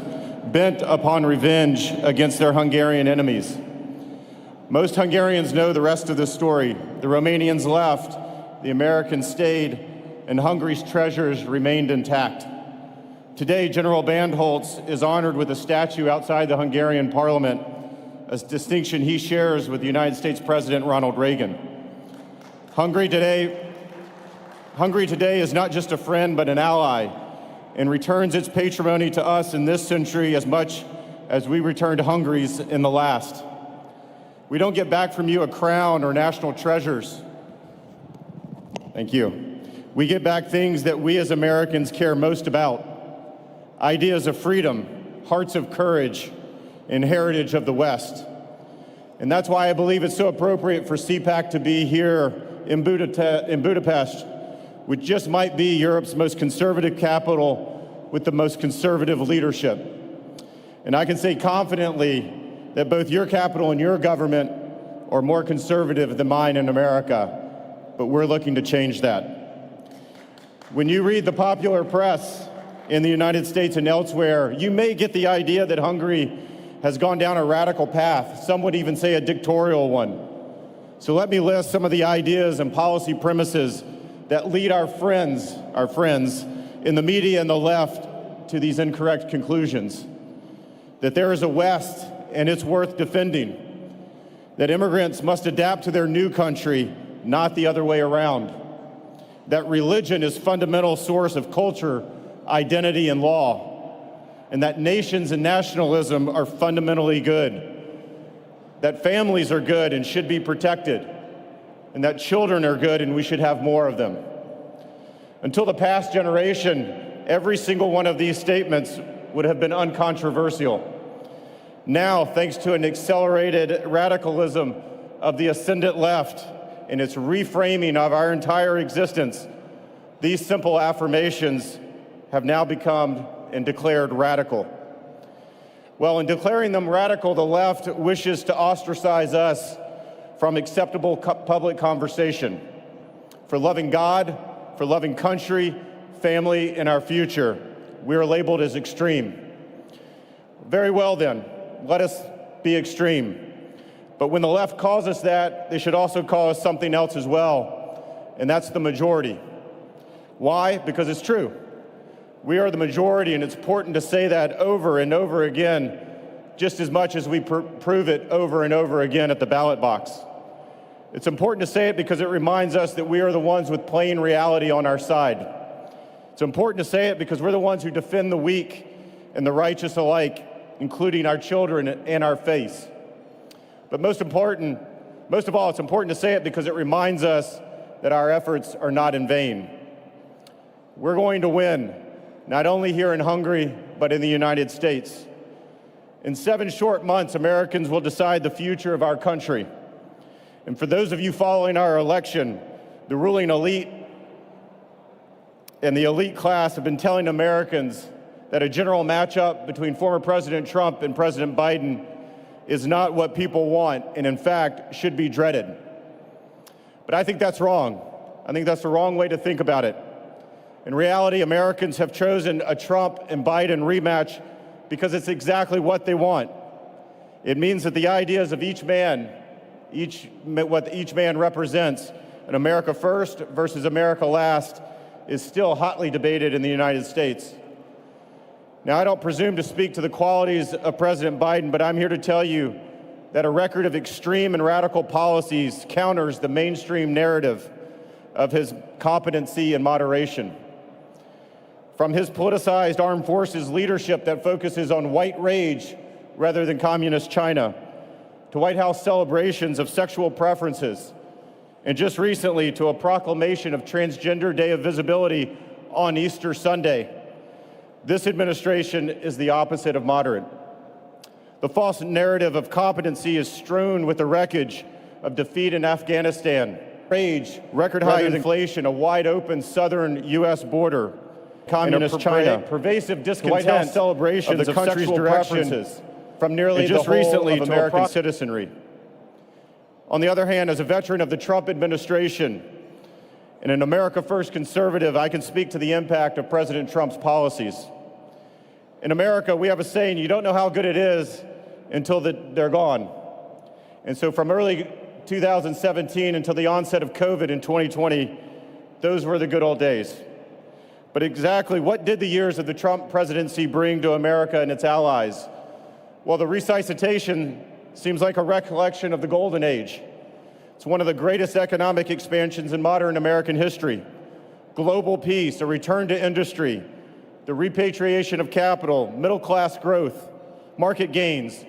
bent upon revenge against their Hungarian enemies. Most Hungarians know the rest of the story. The Romanians left, the Americans stayed, and Hungary's treasures remained intact. Today, General Bandholz is honored with a statue outside the Hungarian parliament, a distinction he shares with the United States President Ronald Reagan. Hungary today is not just a friend, but an ally, and returns its patrimony to us in this century as much as we returned Hungary's in the last. We don't get back from you a crown or national treasures. Thank you. We get back things that we as Americans care most about. Ideas of freedom, hearts of courage, and heritage of the West. And that's why I believe it's so appropriate for CPAC to be here in Budapest, which just might be Europe's most conservative capital with the most conservative leadership. And I can say confidently that both your capital and your government are more conservative than mine in America, but we're looking to change that. When you read the popular press in the United States and elsewhere, you may get the idea that Hungary has gone down a radical path, some would even say a dictatorial one. So let me list some of the ideas and policy premises that lead our friends in the media and the left to these incorrect conclusions. That there is a West and it's worth defending. That immigrants must adapt to their new country, not the other way around. That religion is fundamental source of culture, identity, and law. And that nations and nationalism are fundamentally good. That families are good and should be protected, and that children are good and we should have more of them. Until the past generation, every single one of these statements would have been uncontroversial. Now, thanks to an accelerated radicalism of the ascendant left and its reframing of our entire existence, these simple affirmations have now become and declared radical. Well, in declaring them radical, the left wishes to ostracize us from acceptable public conversation. For loving God, for loving country, family, and our future, we are labeled as extreme. Very well then, let us be extreme. But when the left calls us that, they should also call us something else as well, and that's the majority. Why? Because it's true. We are the majority, and it's important to say that over and over again, just as much as we prove it over and over again at the ballot box. It's important to say it because it reminds us that we are the ones with plain reality on our side. It's important to say it because we're the ones who defend the weak and the righteous alike, including our children and our faith. But most of all, it's important to say it because it reminds us that our efforts are not in vain. We're going to win, not only here in Hungary, but in the United States. In 7 short months, Americans will decide the future of our country. And for those of you following our election, the ruling elite and the elite class have been telling Americans that a general matchup between former President Trump and President Biden is not what people want, and in fact, should be dreaded. But I think that's wrong. I think that's the wrong way to think about it. In reality, Americans have chosen a Trump and Biden rematch because it's exactly what they want. It means that the ideas of each man, what each man represents, an America first versus America last, is still hotly debated in the United States. Now, I don't presume to speak to the qualities of President Biden, but I'm here to tell you that a record of extreme and radical policies counters the mainstream narrative of his competency and moderation. From his politicized armed forces leadership that focuses on white rage rather than communist China, to White House celebrations of sexual preferences, and just recently to a proclamation of Transgender Day of Visibility on Easter Sunday, this administration is the opposite of moderate. The false narrative of competency is strewn with the wreckage of defeat in Afghanistan, rage, record high inflation, a wide open southern U.S. border, communist China, pervasive discontent, White House celebrations of the country's preferences from nearly just the whole recently of American citizenry. On the other hand, as a veteran of the Trump administration and an America First conservative, I can speak to the impact of President Trump's policies. In America, we have a saying, you don't know how good it is until they're gone. And so from early 2017 until the onset of COVID in 2020, those were the good old days. But exactly what did the years of the Trump presidency bring to America and its allies? Well, the resuscitation seems like a recollection of the golden age. It's one of the greatest economic expansions in modern American history. Global peace, a return to industry, the repatriation of capital, middle-class growth, market gains,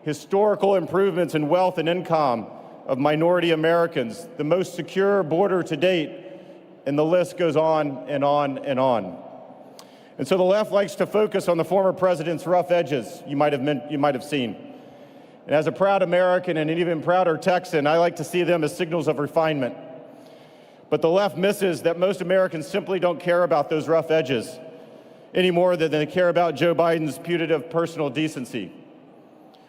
historical improvements in wealth and income of minority Americans, the most secure border to date, and the list goes on and on and on. And so the left likes to focus on the former president's rough edges, you might have seen. And as a proud American and an even prouder Texan, I like to see them as signals of refinement. But the left misses that most Americans simply don't care about those rough edges any more than they care about Joe Biden's putative personal decency.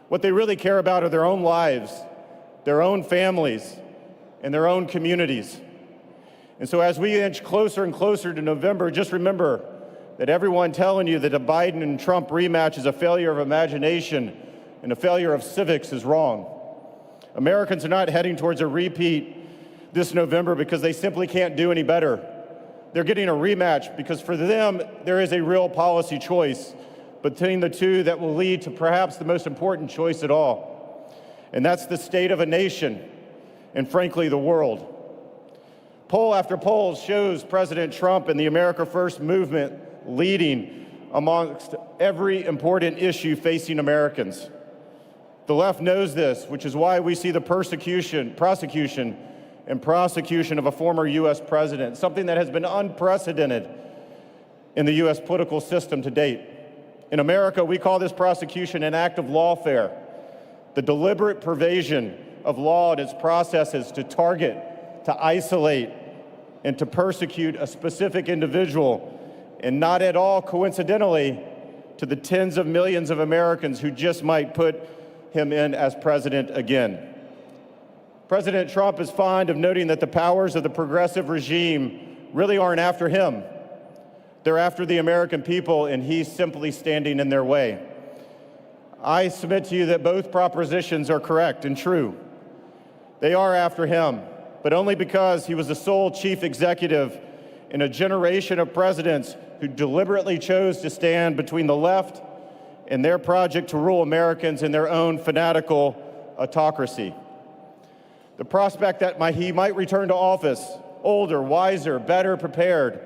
What they really care about are their own lives, their own families, and their own communities. And so as we inch closer and closer to November, just remember that everyone telling you that a Biden and Trump rematch is a failure of imagination and a failure of civics is wrong. Americans are not heading towards a repeat this November because they simply can't do any better. They're getting a rematch because for them, there is a real policy choice between the two that will lead to perhaps the most important choice at all. And that's the state of a nation and, frankly, the world. Poll after poll shows President Trump and the America First movement leading amongst every important issue facing Americans. The left knows this, which is why we see the prosecution of a former U.S. president, something that has been unprecedented in the U.S. political system to date. In America, we call this prosecution an act of lawfare, the deliberate pervasion of law and its processes to target, to isolate, and to persecute a specific individual, and not at all coincidentally to the tens of millions of Americans who just might put him in as president again. President Trump is fond of noting that the powers of the progressive regime really aren't after him. They're after the American people, and he's simply standing in their way. I submit to you that both propositions are correct and true. They are after him, but only because he was the sole chief executive in a generation of presidents who deliberately chose to stand between the left and their project to rule Americans in their own fanatical autocracy. The prospect that he might return to office older, wiser, better prepared,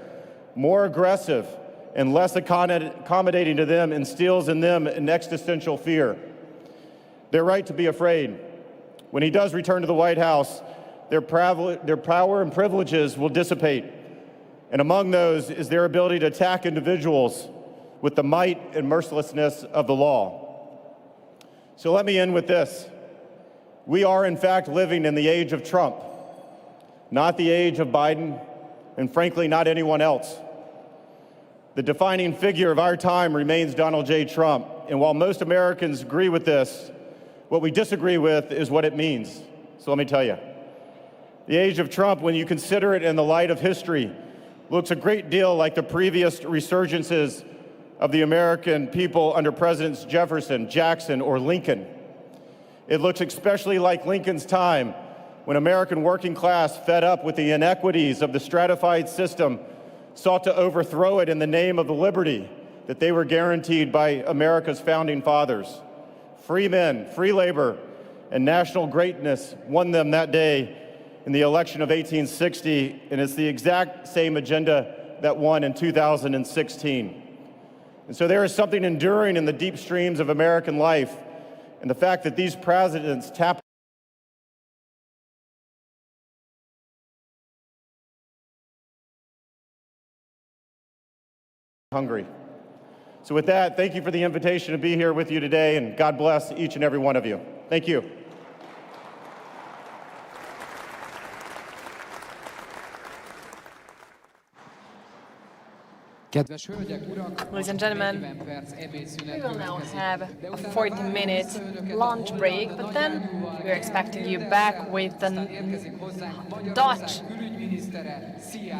more aggressive, and less accommodating to them instills in them an existential fear. They're right to be afraid. When he does return to the White House, their power and privileges will dissipate. And among those is their ability to attack individuals with the might and mercilessness of the law. So let me end with this. We are, in fact, living in the age of Trump, not the age of Biden, and frankly, not anyone else. The defining figure of our time remains Donald J. Trump. And while most Americans agree with this, what we disagree with is what it means. So let me tell you. The age of Trump, when you consider it in the light of history, looks a great deal like the previous resurgences of the American people under Presidents Jefferson, Jackson, or Lincoln. It looks especially like Lincoln's time, when American working class, fed up with the inequities of the stratified system, sought to overthrow it in the name of the liberty that they were guaranteed by America's founding fathers. Free men, free labor, and national greatness won them that day in the election of 1860, and it's the exact same agenda that won in 2016. And so there is something enduring in the deep streams of American life, and the fact that these presidents tap hungry. So with that, thank you for the invitation to be here with you today, and God bless each and every one of you. Thank you. Kedves hölgyek, urak, Ladies and gentlemen, 40 perc ebédszünet we will now következik. have a 40-minute lunch break, but then we're expecting you back with the Dutch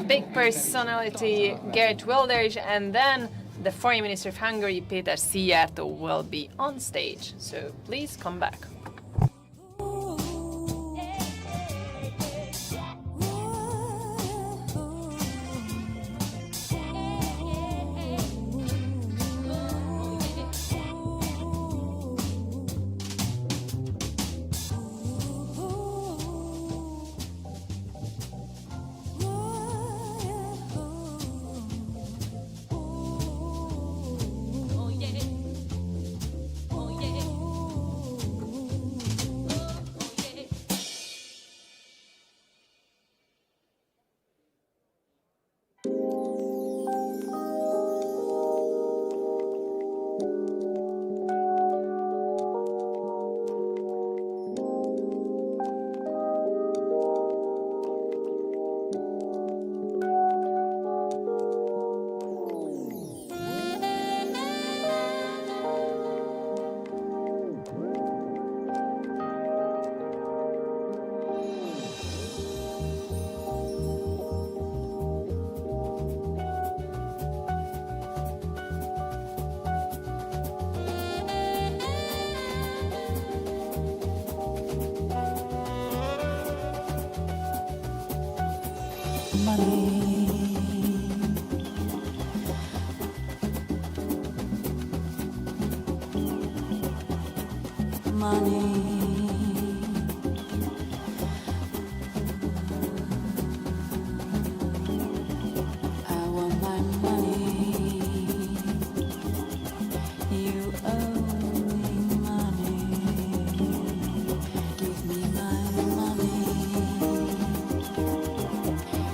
big personality, Geert Wilders, and then the Foreign Minister of Hungary, Péter Szijjártó, will be on stage. So please come back.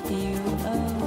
You owe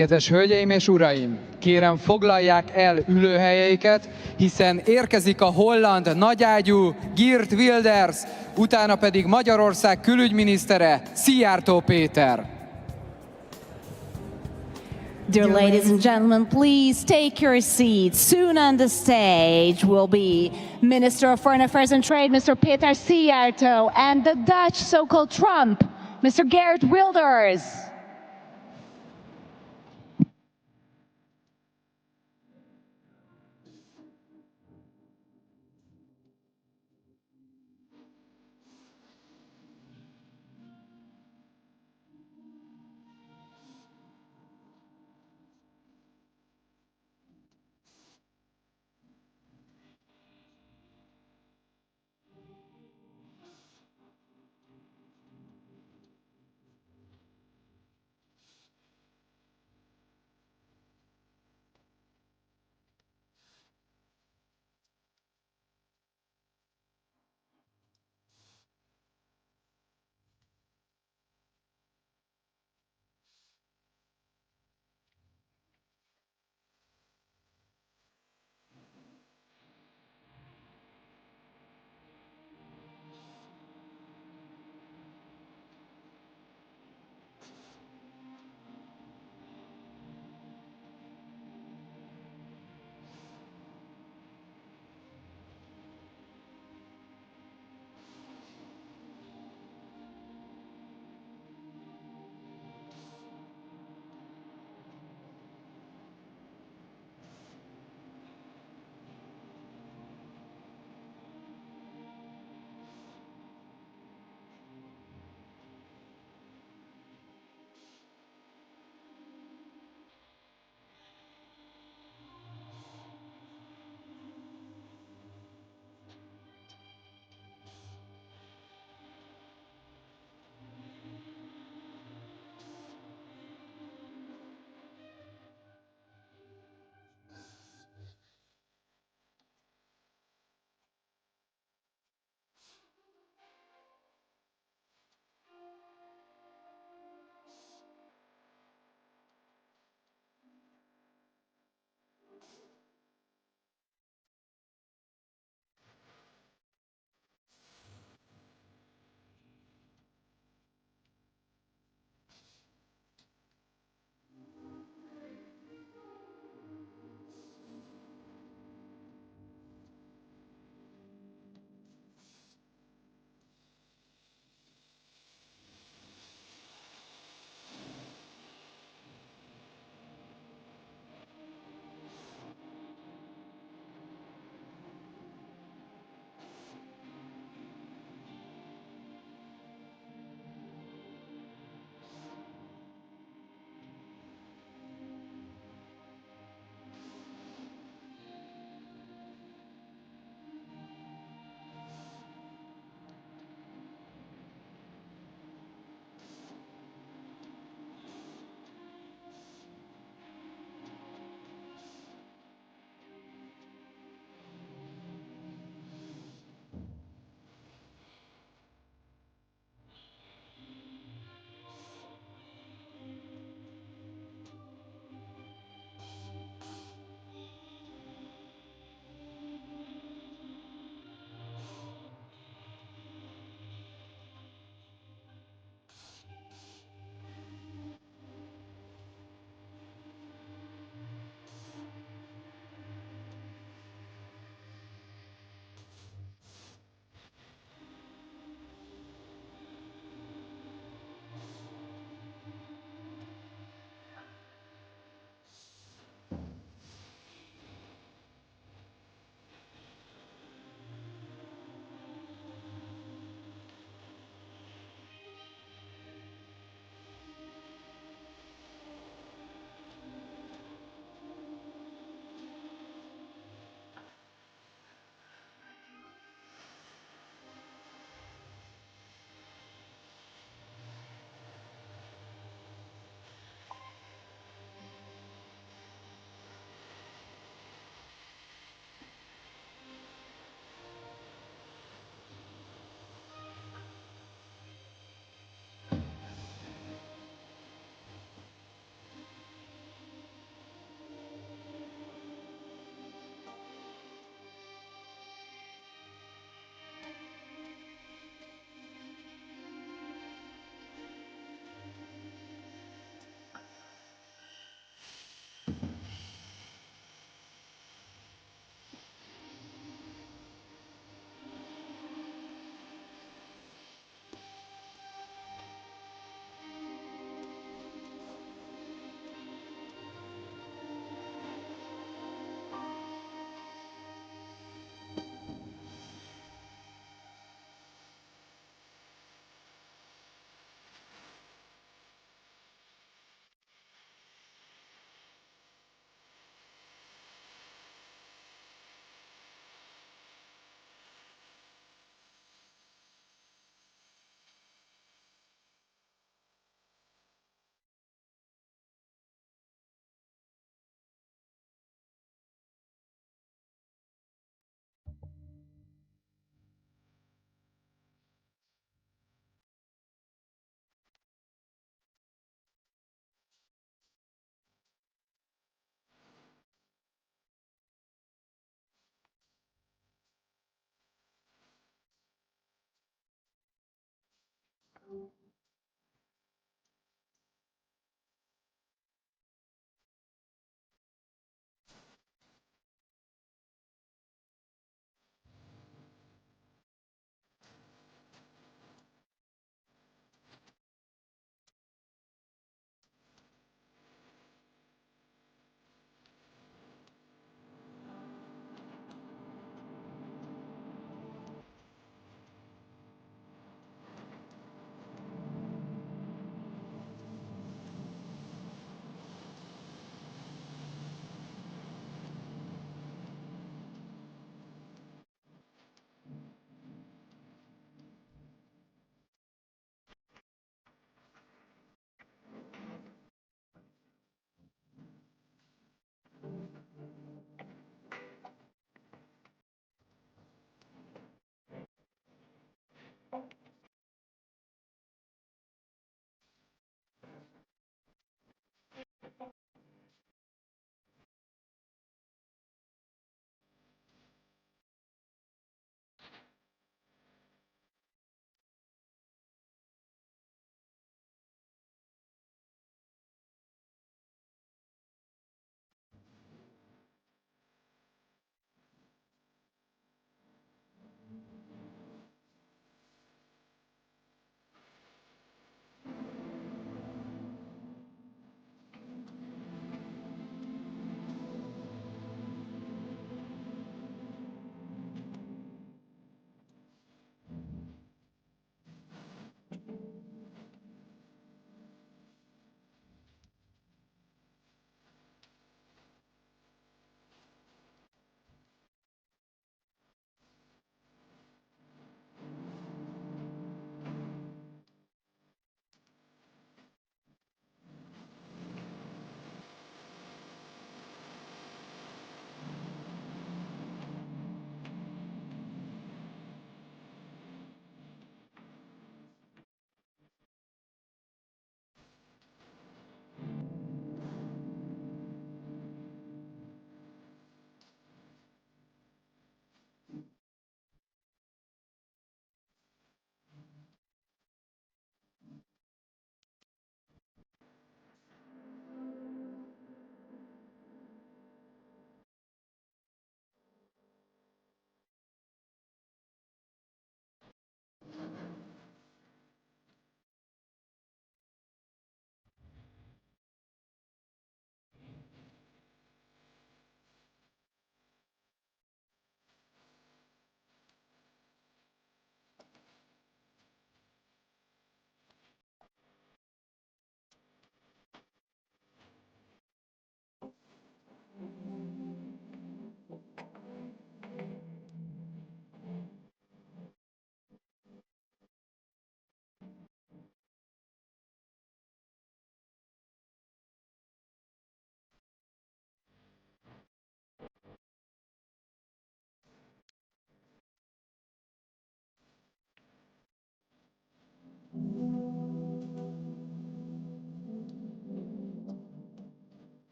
Kedves hölgyeim és uraim, kérem foglalják el ülőhelyeiket, hiszen érkezik a holland nagyágyú Geert Wilders, utána pedig Magyarország külügyminisztere, Szijjártó Péter. Dear ladies and gentlemen, please take your seats. Soon on the stage will be Minister of Foreign Affairs and Trade, Mr. Peter Szijjártó, and the Dutch so-called Trump, Mr. Geert Wilders.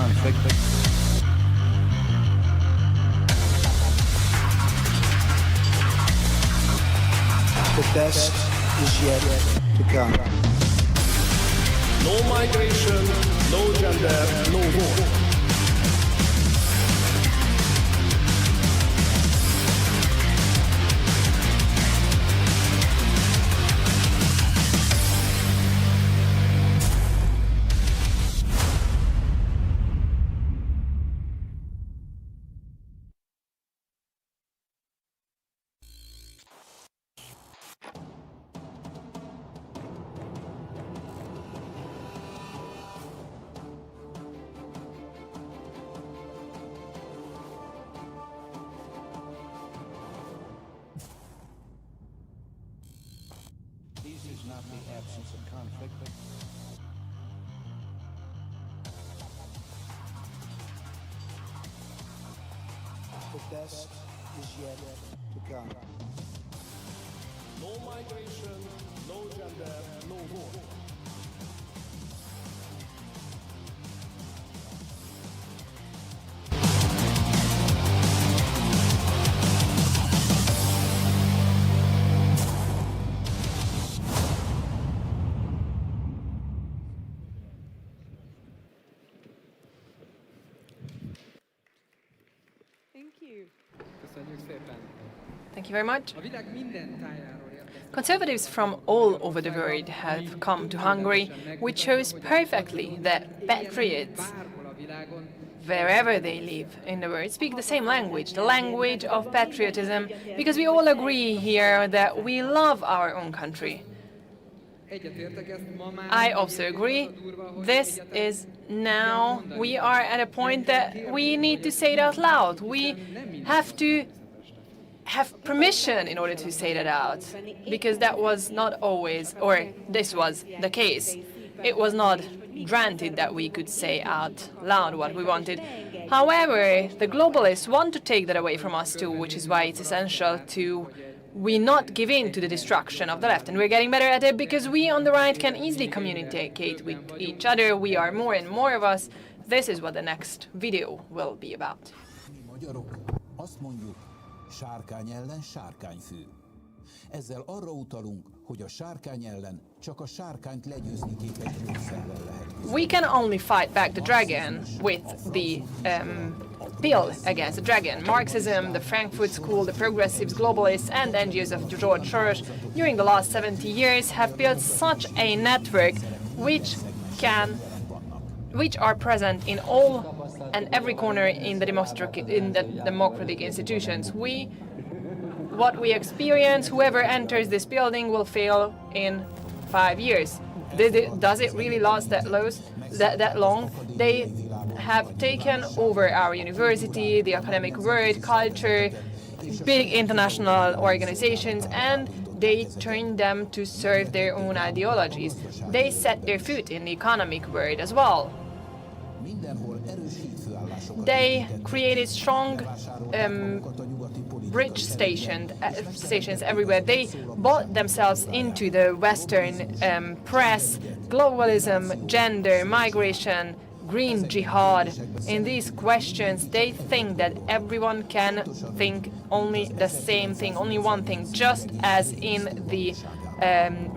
conflict. The best is yet to come. No migration, no gender, no war. Peace is not the absence of conflict. The best is yet to come. No migration, no gender, no war. Thank you very much. Conservatives from all over the world have come to Hungary, which shows perfectly that patriots, wherever they live in the world, speak the same language, the language of patriotism, because we all agree here that we love our own country. I also agree. This is now, we are at a point that we need to say it out loud. We have to have permission in order to say that out, because that was not always, or this was the case. It was not granted that we could say out loud what we wanted. However, the globalists want to take that away from us too, which is why it's essential to we not give in to the destruction of the left. And we're getting better at it because we on the right can easily communicate with each other. We are more and more of us. This is what the next video will be about. Sárkány ellen sárkányfű. Ezzel arra utalunk, hogy a sárkány ellen csak a sárkányt legyőzni képes gyógyszerrel lehet. We can only fight back the dragon with the pill against the dragon. Marxism, the Frankfurt School, the progressives, globalists, and NGOs of George Soros during the last 70 years have built such a network which are present in all and every corner in the democratic institutions. What we experience, whoever enters this building will fail in 5 years. Does it really last that long? They have taken over our university, the academic world, culture, big international organizations, and they turn them to serve their own ideologies. They set their foot in the economic world as well. They created strong bridge stations everywhere. They bought themselves into the Western press, globalism, gender, migration, green jihad. In these questions, they think that everyone can think only the same thing, only one thing, just as in the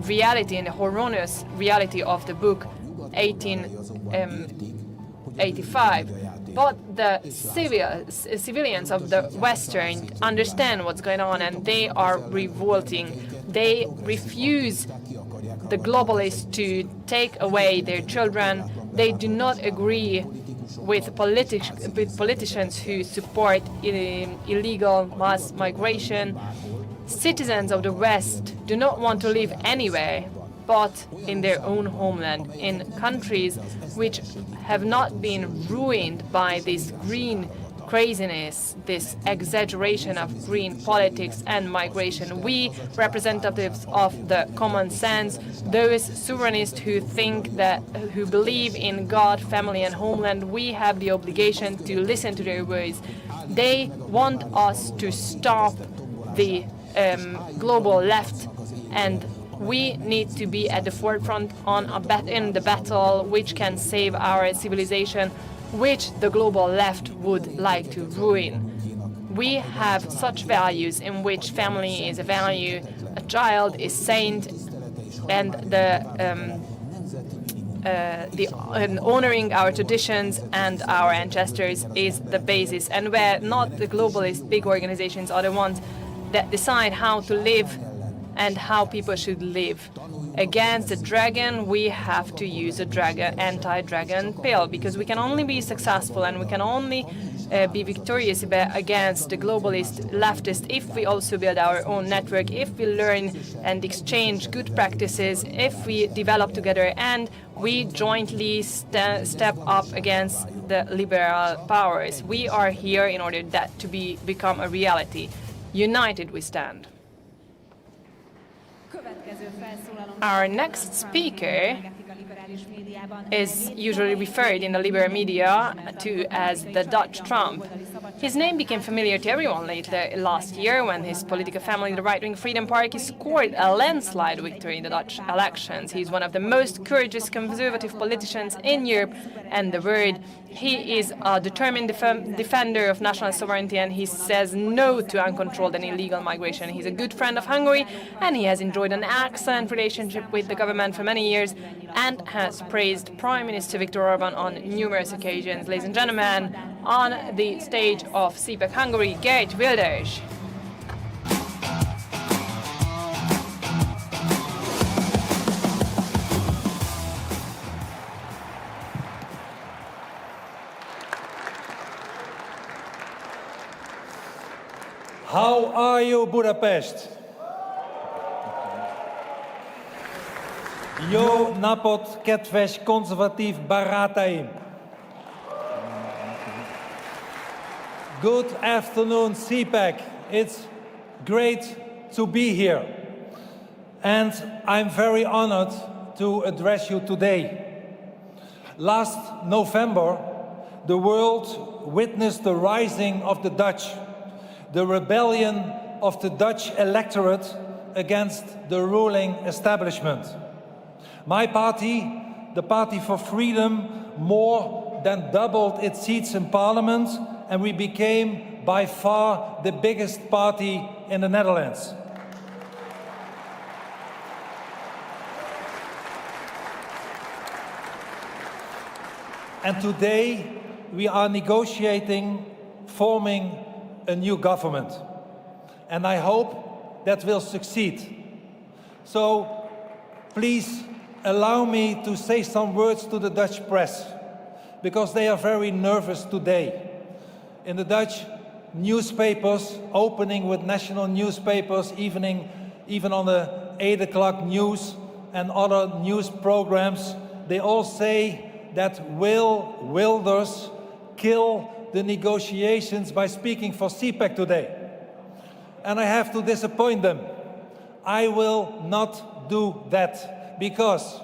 reality, in the horrendous reality of the book 1885. But the civilians of the Western understand what's going on, and they are revolting. They refuse the globalists to take away their children. They do not agree with politicians who support illegal mass migration. Citizens of the West do not want to live anywhere but in their own homeland, in countries which have not been ruined by this green craziness, this exaggeration of green politics and migration. We, representatives of the common sense, those sovereigntists who believe in God, family and homeland, we have the obligation to listen to their words. They want us to stop the global left, and we need to be at the forefront in the battle which can save our civilization. which the global left would like to ruin. We have such values in which family is a value, a child is saint, and honoring our traditions and our ancestors is the basis, and where not the globalist big organizations are the ones that decide how to live and how people should live. Against the dragon, we have to use a anti-dragon pill, because we can only be successful and we can only be victorious against the globalist leftist if we also build our own network, if we learn and exchange good practices, if we develop together and we jointly step up against the liberal powers. We are here in order that to become a reality. United we stand. Our next speaker is usually referred in the liberal media to as the Dutch Trump. His name became familiar to everyone last year when his political family, the right-wing Freedom Party, scored a landslide victory in the Dutch elections. He's one of the most courageous conservative politicians in Europe and the world. He is a determined defender of national sovereignty, and he says no to uncontrolled and illegal migration. He's a good friend of Hungary, and he has enjoyed an excellent relationship with the government for many years and has praised Prime Minister Viktor Orbán on numerous occasions. Ladies and gentlemen, on the stage of CPAC Hungary, Geert Wilders. How are you, Budapest? Jó napot, kedves konzervatív barátaim! Good afternoon, CPAC. It's great to be here. And I'm very honored to address you today. Last November, the world witnessed the rising of the Dutch, the rebellion of the Dutch electorate against the ruling establishment. My party, the Party for Freedom, more than doubled its seats in parliament, and we became by far the biggest party in the Netherlands. And today we are negotiating, forming a new government. And I hope that will succeed. So please allow me to say some words to the Dutch press, because they are very nervous today. In the Dutch newspapers, opening with national newspapers, even on the 8 o'clock news and other news programs, they all say that will Wilders kill the negotiations by speaking for CPAC today. And I have to disappoint them. I will not do that, because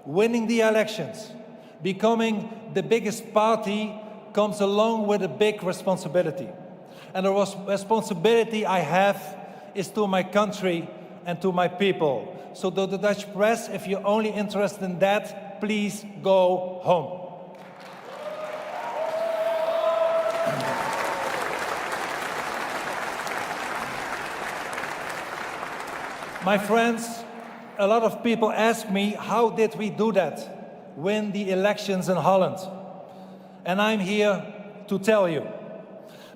winning the elections, becoming the biggest party, comes along with a big responsibility. And the responsibility I have is to my country and to my people. So to the Dutch press, if you're only interested in that, please go home. My friends, a lot of people ask me, how did we do that? Win the elections in Holland? And I'm here to tell you.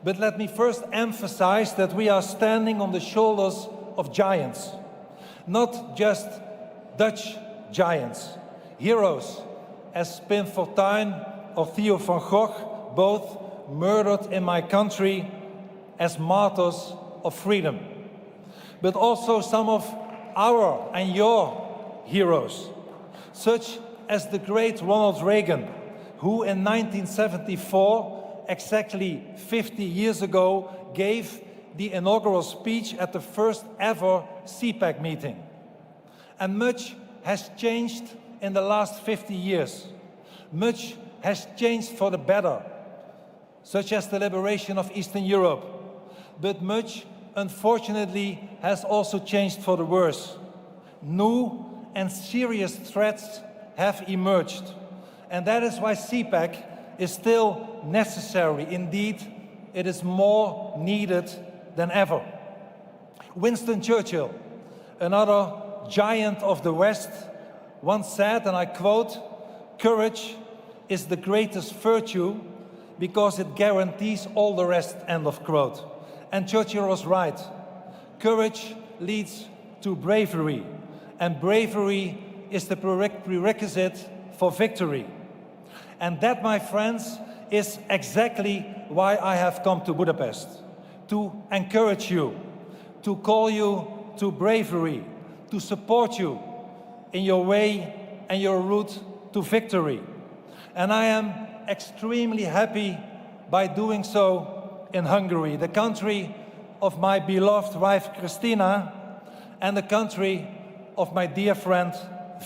But let me first emphasize that we are standing on the shoulders of giants. Not just Dutch giants. Heroes as Pim Fortuyn or Theo van Gogh, both murdered in my country as martyrs of freedom. But also some of our and your heroes, such as the great Ronald Reagan, who in 1974, exactly 50 years ago, gave the inaugural speech at the first ever CPAC meeting. And much has changed in the last 50 years. Much has changed for the better, such as the liberation of Eastern Europe. But much, unfortunately, has also changed for the worse. New and serious threats have emerged. And that is why CPAC is still necessary. Indeed, it is more needed than ever. Winston Churchill, another giant of the West, once said, and I quote, "Courage is the greatest virtue because it guarantees all the rest," end of quote. And Churchill was right. Courage leads to bravery, and bravery is the prerequisite for victory. And that, my friends, is exactly why I have come to Budapest, to encourage you, to call you to bravery, to support you in your way and your route to victory. And I am extremely happy by doing so in Hungary, the country of my beloved wife Christina and the country of my dear friend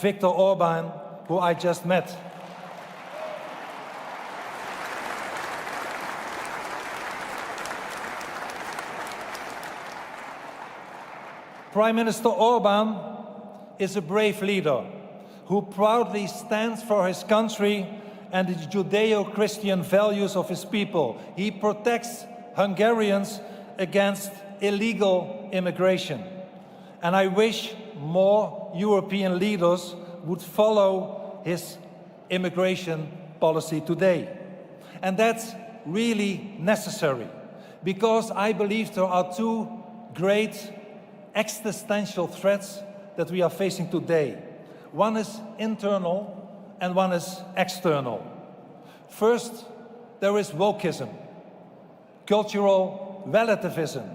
Viktor Orbán, who I just met. Prime Minister Orbán is a brave leader who proudly stands for his country and the Judeo-Christian values of his people. He protects Hungarians against illegal immigration. And I wish more European leaders would follow his immigration policy today. And that's really necessary, because I believe there are two great existential threats that we are facing today. One is internal and one is external. First, there is wokeism, cultural relativism,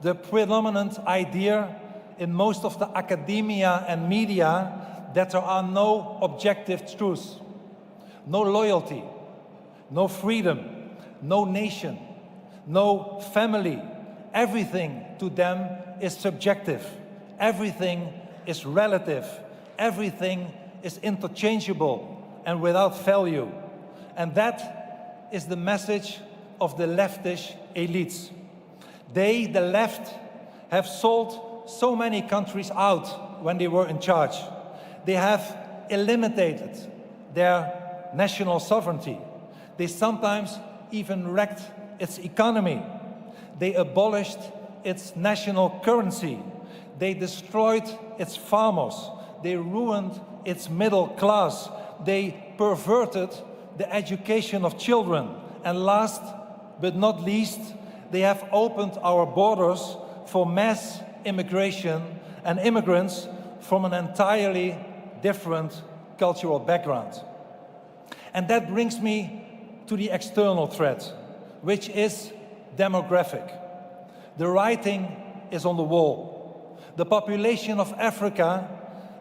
the predominant idea in most of the academia and media that there are no objective truths, no loyalty, no freedom, no nation, no family. Everything to them is subjective. Everything is relative. Everything is interchangeable and without value. And that is the message of the leftish elites. They, the left, have sold so many countries out when they were in charge. They have eliminated their national sovereignty. They sometimes even wrecked its economy. They abolished its national currency. They destroyed its farmers. They ruined its middle class. They perverted the education of children. And last but not least, they have opened our borders for mass immigration and immigrants from an entirely different cultural background. And that brings me to the external threat, which is demographic. The writing is on the wall. The population of Africa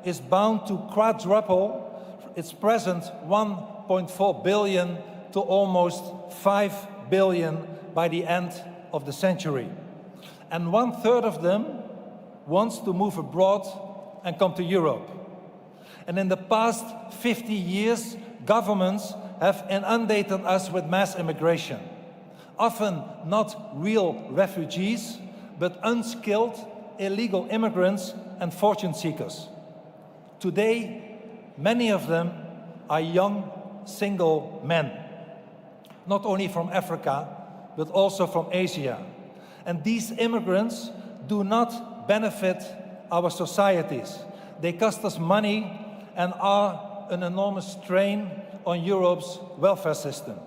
is bound to quadruple its present 1.4 billion to almost 5 billion by the end of the century. And 1/3 of them wants to move abroad and come to Europe. And in the past 50 years, governments have inundated us with mass immigration. Often not real refugees, but unskilled illegal immigrants and fortune seekers. Today, many of them are young, single men, not only from Africa, but also from Asia. And these immigrants do not benefit our societies. They cost us money and are an enormous strain on Europe's welfare system.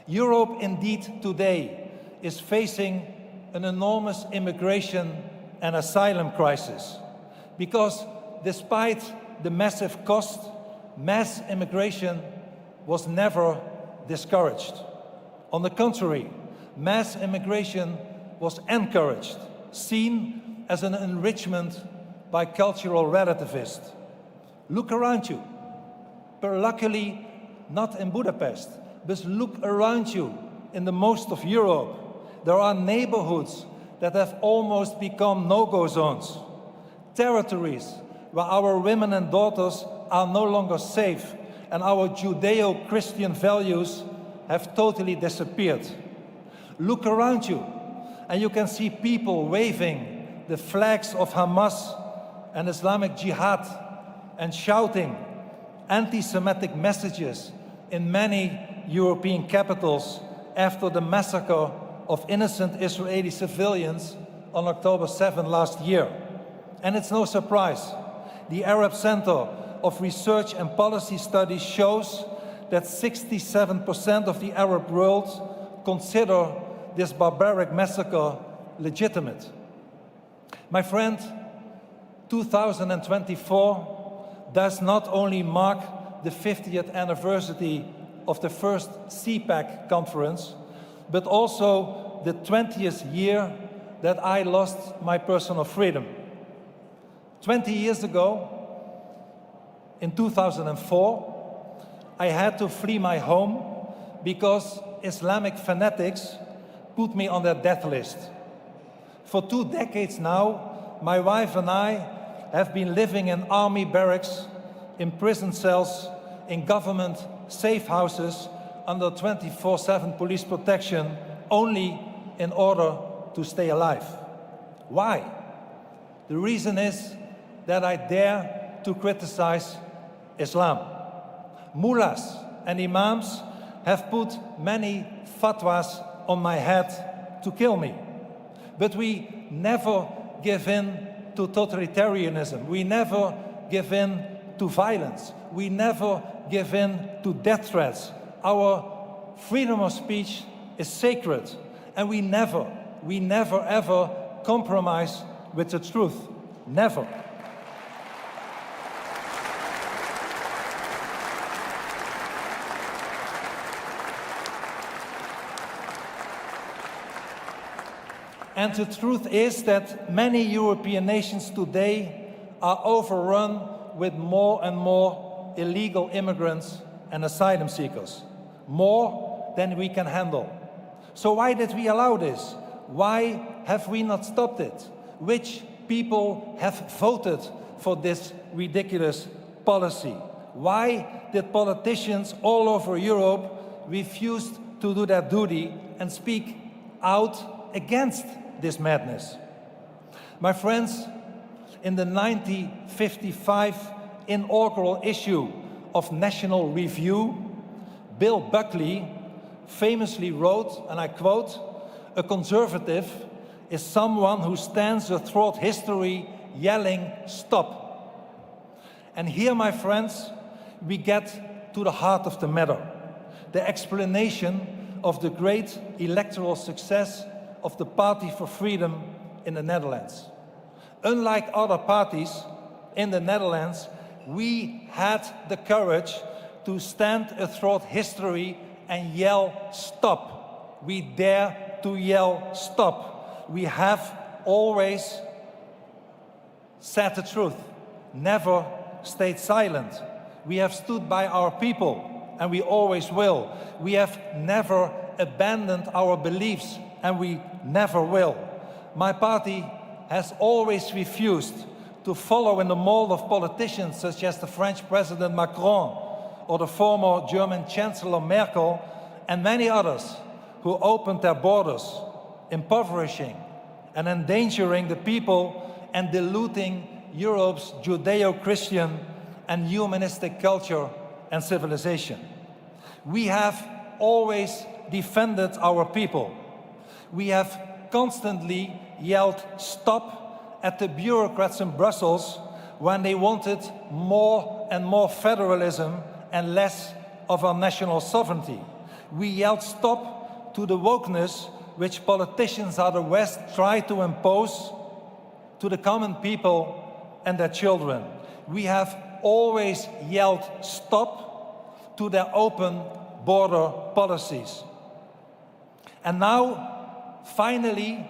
Europe, indeed, today is facing an enormous immigration and asylum crisis, because despite the massive cost, mass immigration was never discouraged. On the contrary, mass immigration was encouraged, seen as an enrichment by cultural relativists. Look around you. But luckily, not in Budapest, but look around you in the most of Europe. There are neighborhoods that have almost become no-go zones, territories where our women and daughters are no longer safe, and our Judeo-Christian values have totally disappeared. Look around you, and you can see people waving the flags of Hamas and Islamic Jihad and shouting anti-Semitic messages in many European capitals after the massacre of innocent Israeli civilians on October 7 last year. And it's no surprise. The Arab Center of Research and Policy Studies shows that 67% of the Arab world consider this barbaric massacre legitimate. My friend, 2024 does not only mark the 50th anniversary of the first CPAC conference, but also the 20th year that I lost my personal freedom. 20 years ago, in 2004, I had to flee my home because Islamic fanatics put me on their death list. For 2 decades now, my wife and I have been living in army barracks, in prison cells, in government safe houses, under 24/7 police protection, only in order to stay alive. Why? The reason is that I dare to criticize Islam. Mullahs and imams have put many fatwas on my head to kill me. But we never give in to totalitarianism. We never give in to violence. We never give in to death threats. Our freedom of speech is sacred, and we never ever compromise with the truth. Never. And the truth is that many European nations today are overrun with more and more illegal immigrants and asylum seekers, more than we can handle. So why did we allow this? Why have we not stopped it? Which people have voted for this ridiculous policy? Why did politicians all over Europe refuse to do their duty and speak out against this madness? My friends, in the 1955 inaugural issue of National Review, Bill Buckley famously wrote, and I quote, "A conservative is someone who stands throughout history yelling, 'Stop.'" And here, my friends, we get to the heart of the matter, the explanation of the great electoral success of the Party for Freedom in the Netherlands. Unlike other parties in the Netherlands, we had the courage to stand throughout history and yell, "Stop." We dare to yell, "Stop." We have always said the truth, never stayed silent. We have stood by our people, and we always will. We have never abandoned our beliefs, and we never will. My party has always refused to follow in the mold of politicians such as the French President Macron or the former German Chancellor Merkel and many others who opened their borders, impoverishing and endangering the people and diluting Europe's Judeo-Christian and humanistic culture and civilization. We have always defended our people. We have constantly yelled "Stop" at the bureaucrats in Brussels when they wanted more and more federalism and less of our national sovereignty. We yelled "Stop" to the wokeness which politicians out of the West try to impose to the common people and their children. We have always yelled "Stop" to their open border policies. And now, finally,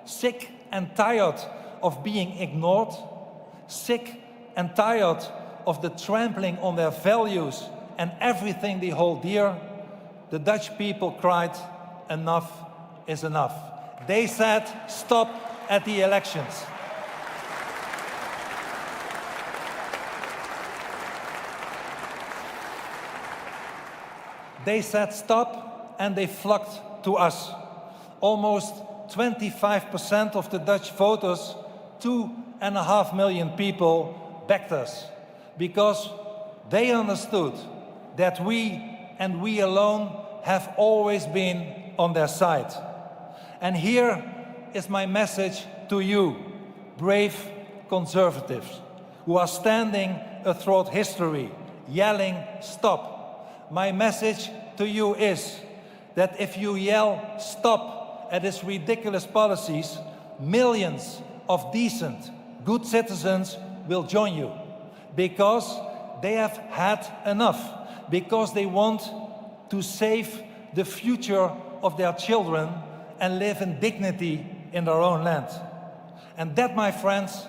sick and tired of being ignored, sick and tired of the trampling on their values and everything they hold dear, the Dutch people cried, "Enough is enough." They said stop at the elections. They said stop, and they flocked to us. Almost 25% of the Dutch voters, 2.5 million people, backed us because they understood that we and we alone have always been on their side. And here is my message to you, brave conservatives, who are standing throughout history, yelling, stop. My message to you is that if you yell, stop, at these ridiculous policies, millions of decent, good citizens will join you, because they have had enough, because they want to save the future of their children and live in dignity in their own land. And that, my friends,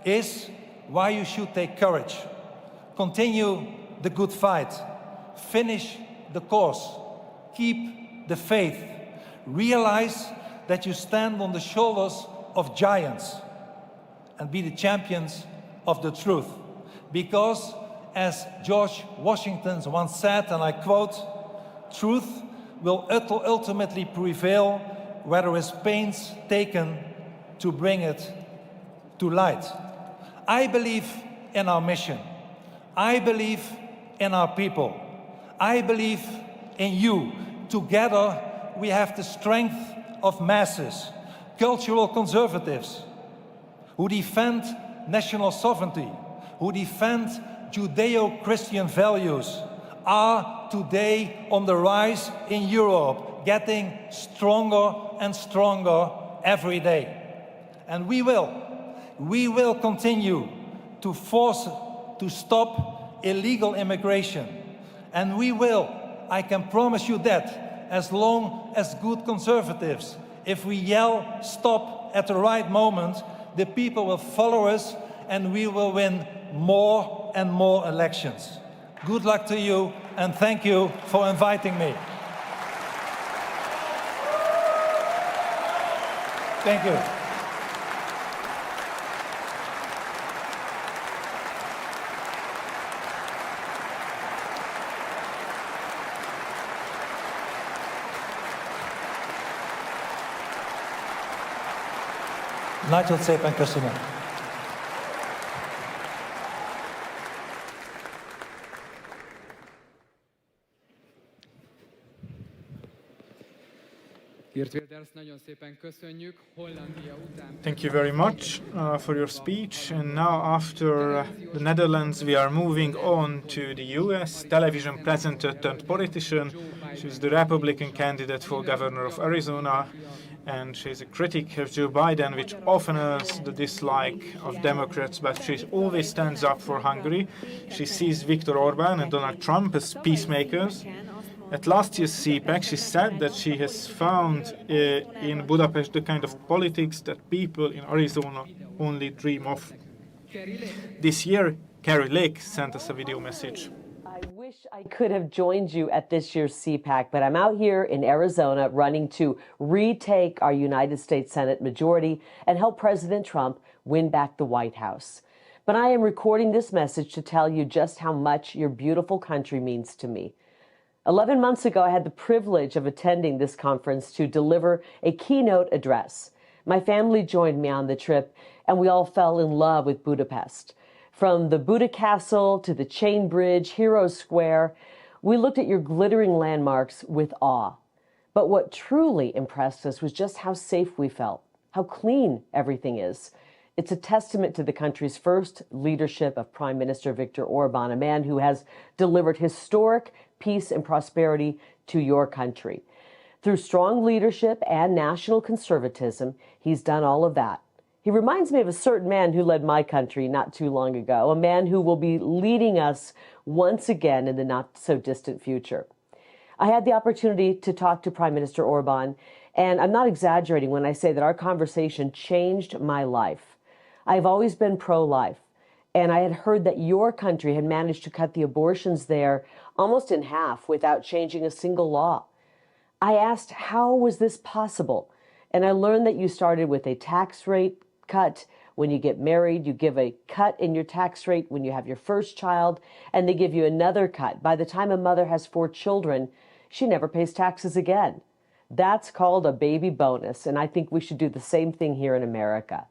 is why you should take courage. Continue the good fight. Finish the course. Keep the faith. Realize that you stand on the shoulders of giants, and be the champions of the truth. Because, as George Washington once said, and I quote, "Truth will ultimately prevail where there is pains taken to bring it to light." I believe in our mission. I believe in our people. I believe in you. Together we have the strength of masses, cultural conservatives who defend national sovereignty, who defend Judeo-Christian values, are today on the rise in Europe, getting stronger and stronger every day. And we will continue to force to stop illegal immigration. And we will, I can promise you that, as long as good conservatives, if we yell stop at the right moment, the people will follow us and we will win more and more elections. Good luck to you, and thank you for inviting me. Thank you. Nagyon szépen köszönöm. Geert Wilders, nagyon szépen köszönjük. Hollandia után... Thank you very much for your speech. And now, after the Netherlands, we are moving on to the US television presenter turned politician. She's the Republican candidate for governor of Arizona, and she's a critic of Joe Biden, which often earns the dislike of Democrats, but she always stands up for Hungary. She sees Viktor Orbán and Donald Trump as peacemakers. At last year's CPAC, she said that she has found in Budapest the kind of politics that people in Arizona only dream of. This year, Carrie Lake sent us a video message. I wish I could have joined you at this year's CPAC, but I'm out here in Arizona running to retake our United States Senate majority and help President Trump win back the White House. But I am recording this message to tell you just how much your beautiful country means to me. 11 months ago, I had the privilege of attending this conference to deliver a keynote address. My family joined me on the trip, and we all fell in love with Budapest. From the Buda Castle to the Chain Bridge, Heroes Square, we looked at your glittering landmarks with awe. But what truly impressed us was just how safe we felt, how clean everything is. It's a testament to the country's first leadership of Prime Minister Viktor Orbán, a man who has delivered historic peace and prosperity to your country. Through strong leadership and national conservatism, he's done all of that. He reminds me of a certain man who led my country not too long ago, a man who will be leading us once again in the not-so-distant future. I had the opportunity to talk to Prime Minister Orbán, and I'm not exaggerating when I say that our conversation changed my life. I've always been pro-life, and I had heard that your country had managed to cut the abortions there almost in half without changing a single law. I asked, how was this possible? And I learned that you started with a tax rate cut when you get married, you give a cut in your tax rate when you have your first child, and they give you another cut. By the time a mother has 4 children, she never pays taxes again. That's called a baby bonus, and I think we should do the same thing here in America.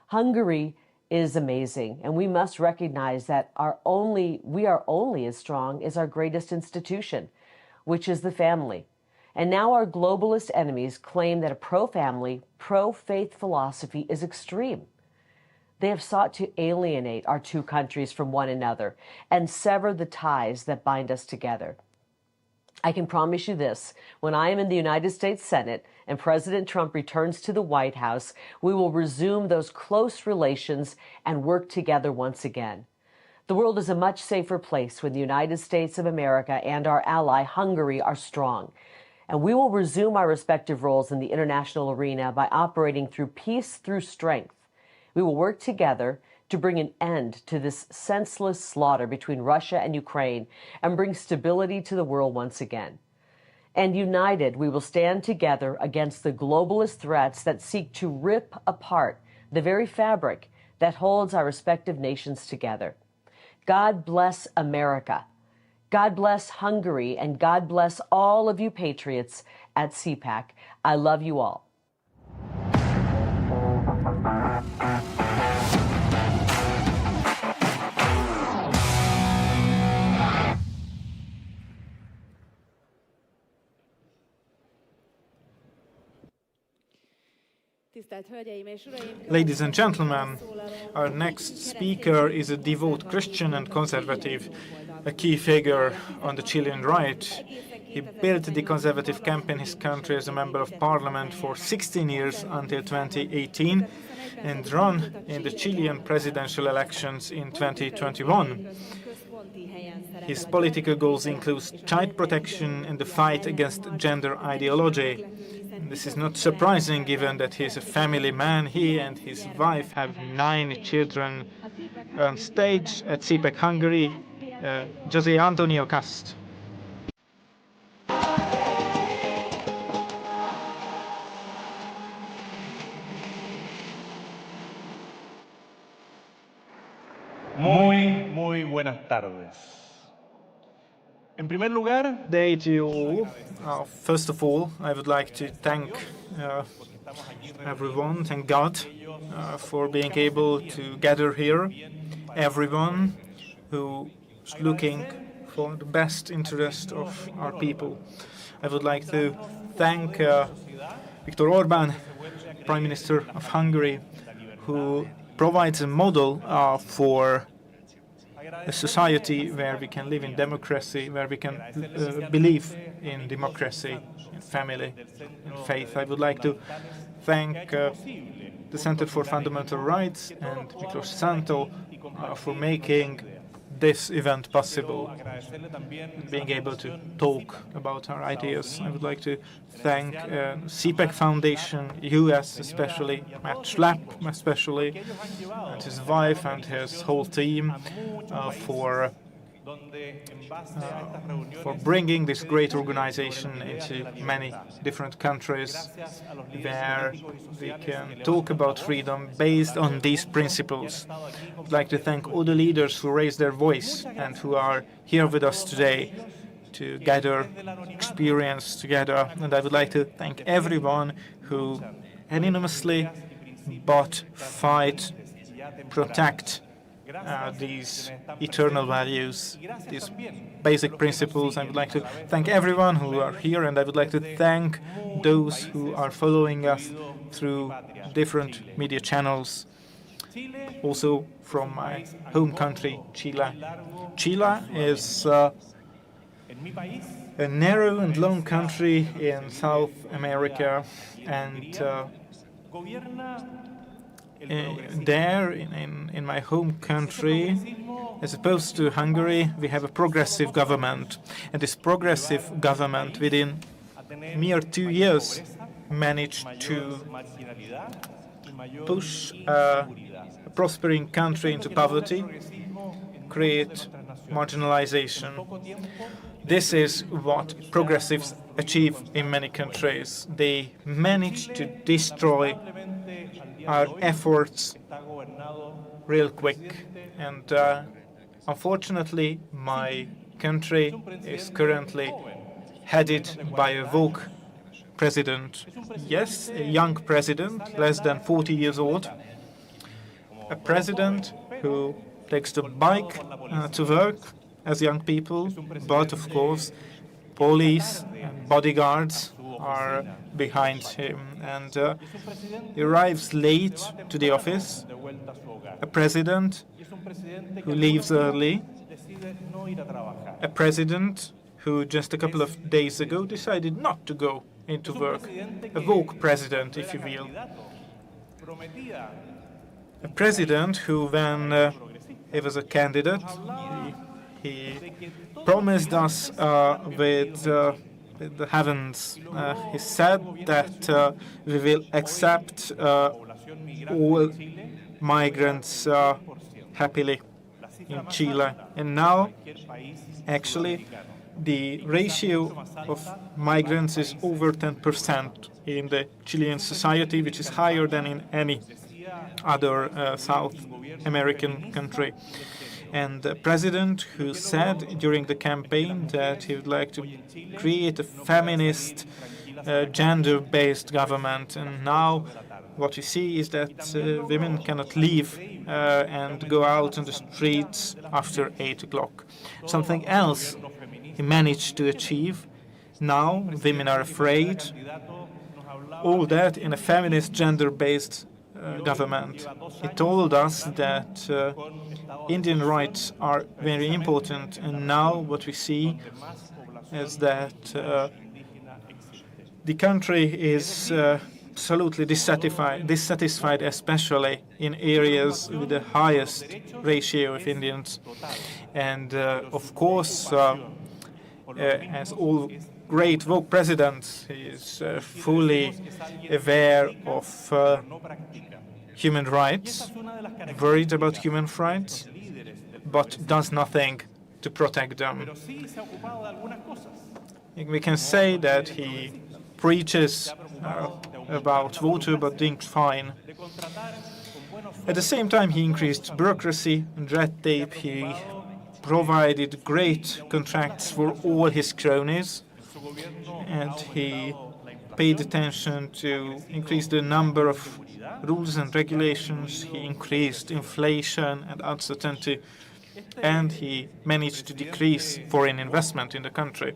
Hungary is amazing, and we must recognize that we are only as strong as our greatest institution. which is the family. And now our globalist enemies claim that a pro-family, pro-faith philosophy is extreme. They have sought to alienate our two countries from one another and sever the ties that bind us together. I can promise you this, when I am in the United States Senate and President Trump returns to the White House, we will resume those close relations and work together once again. The world is a much safer place when the United States of America and our ally Hungary are strong. And we will resume our respective roles in the international arena by operating through peace through strength. We will work together to bring an end to this senseless slaughter between Russia and Ukraine and bring stability to the world once again. And united, we will stand together against the globalist threats that seek to rip apart the very fabric that holds our respective nations together. God bless America. God bless Hungary, and God bless all of you patriots at CPAC. I love you all. Ladies and gentlemen, our next speaker is a devout Christian and conservative, a key figure on the Chilean right. He built the conservative camp in his country as a member of parliament for 16 years until 2018 and ran in the Chilean presidential elections in 2021. His political goals include child protection and the fight against gender ideology. This is not surprising given that he is a family man. He and his wife have 9 children. On stage at CPAC Hungary, José Antonio Cast. Muy buenas tardes. En primer lugar, Day to you all. First of all, I would like to thank everyone, thank God for being able to gather here. Everyone who is looking for the best interest of our people. I would like to thank Viktor Orbán, Prime Minister of Hungary, who provides a model for a society where we can live in democracy, where we can believe in democracy, in family, in faith. I would like to thank the Center for Fundamental Rights and Miklós Szánto for making this event possible, being able to talk about our ideas. I would like to thank CPAC Foundation, US especially, Matt Schlapp especially, and his wife and his whole team for bringing this great organization into many different countries where we can talk about freedom based on these principles. I'd like to thank all the leaders who raised their voice and who are here with us today to gather experience together. And I would like to thank everyone who anonymously but fight, protect these eternal values, these basic principles. I would like to thank everyone who are here, and I would like to thank those who are following us through different media channels, also from my home country, Chile. Chile is a narrow and long country in South America, and there, in my home country, as opposed to Hungary, we have a progressive government. And this progressive government, within mere 2 years, managed to push a prospering country into poverty, create marginalization. This is what progressives achieve in many countries. They manage to destroy our efforts real quick, and unfortunately my country is currently headed by a woke president. Yes, a young president, less than 40 years old, a president who takes the bike to work as young people, but of course police and bodyguards are behind him, and he arrives late to the office, a president who leaves early, a president who just a couple of days ago decided not to go into work, a woke president, if you will. A president who, when he was a candidate, he promised us with the heavens. He said that we will accept all migrants happily in Chile. And now, actually, the ratio of migrants is over 10% in the Chilean society, which is higher than in any other South American country. And the president who said during the campaign that he would like to create a feminist, gender-based government. And now what we see is that women cannot leave and go out on the streets after 8 o'clock. Something else he managed to achieve. Now women are afraid. All that in a feminist, gender-based government. He told us that Indian rights are very important, and now what we see is that the country is absolutely dissatisfied, especially in areas with the highest ratio of Indians. And of course, as all great woke presidents, he is fully aware of human rights, worried about human rights, but does nothing to protect them. We can say that he preaches about water but drinks fine. At the same time, he increased bureaucracy and red tape. He provided great contracts for all his cronies, and he paid attention to increase the number of rules and regulations. He increased inflation and uncertainty, and he managed to decrease foreign investment in the country.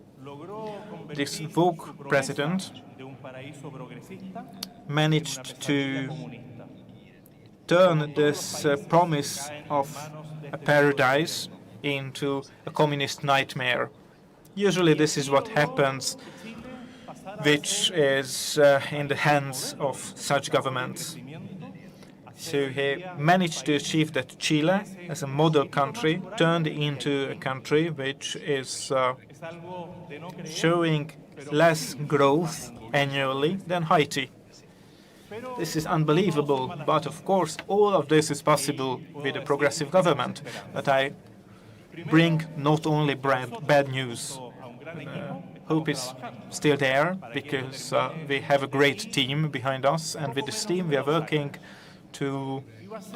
This woke president managed to turn this promise of a paradise into a communist nightmare. Usually this is what happens, which is in the hands of such governments. So he managed to achieve that Chile, as a model country, turned into a country which is showing less growth annually than Haiti. This is unbelievable, but of course all of this is possible with a progressive government. But I bring not only bad news. Hope is still there because we have a great team behind us, and with this team we are working to,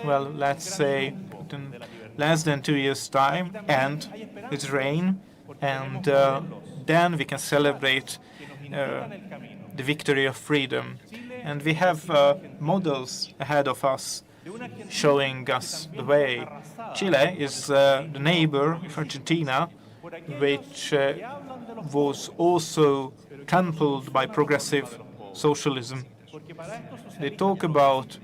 well, let's say in less than 2 years' time, and it's rain, and then we can celebrate the victory of freedom. And we have models ahead of us showing us the way. Chile is the neighbor of Argentina, which was also trampled by progressive socialism. They talk about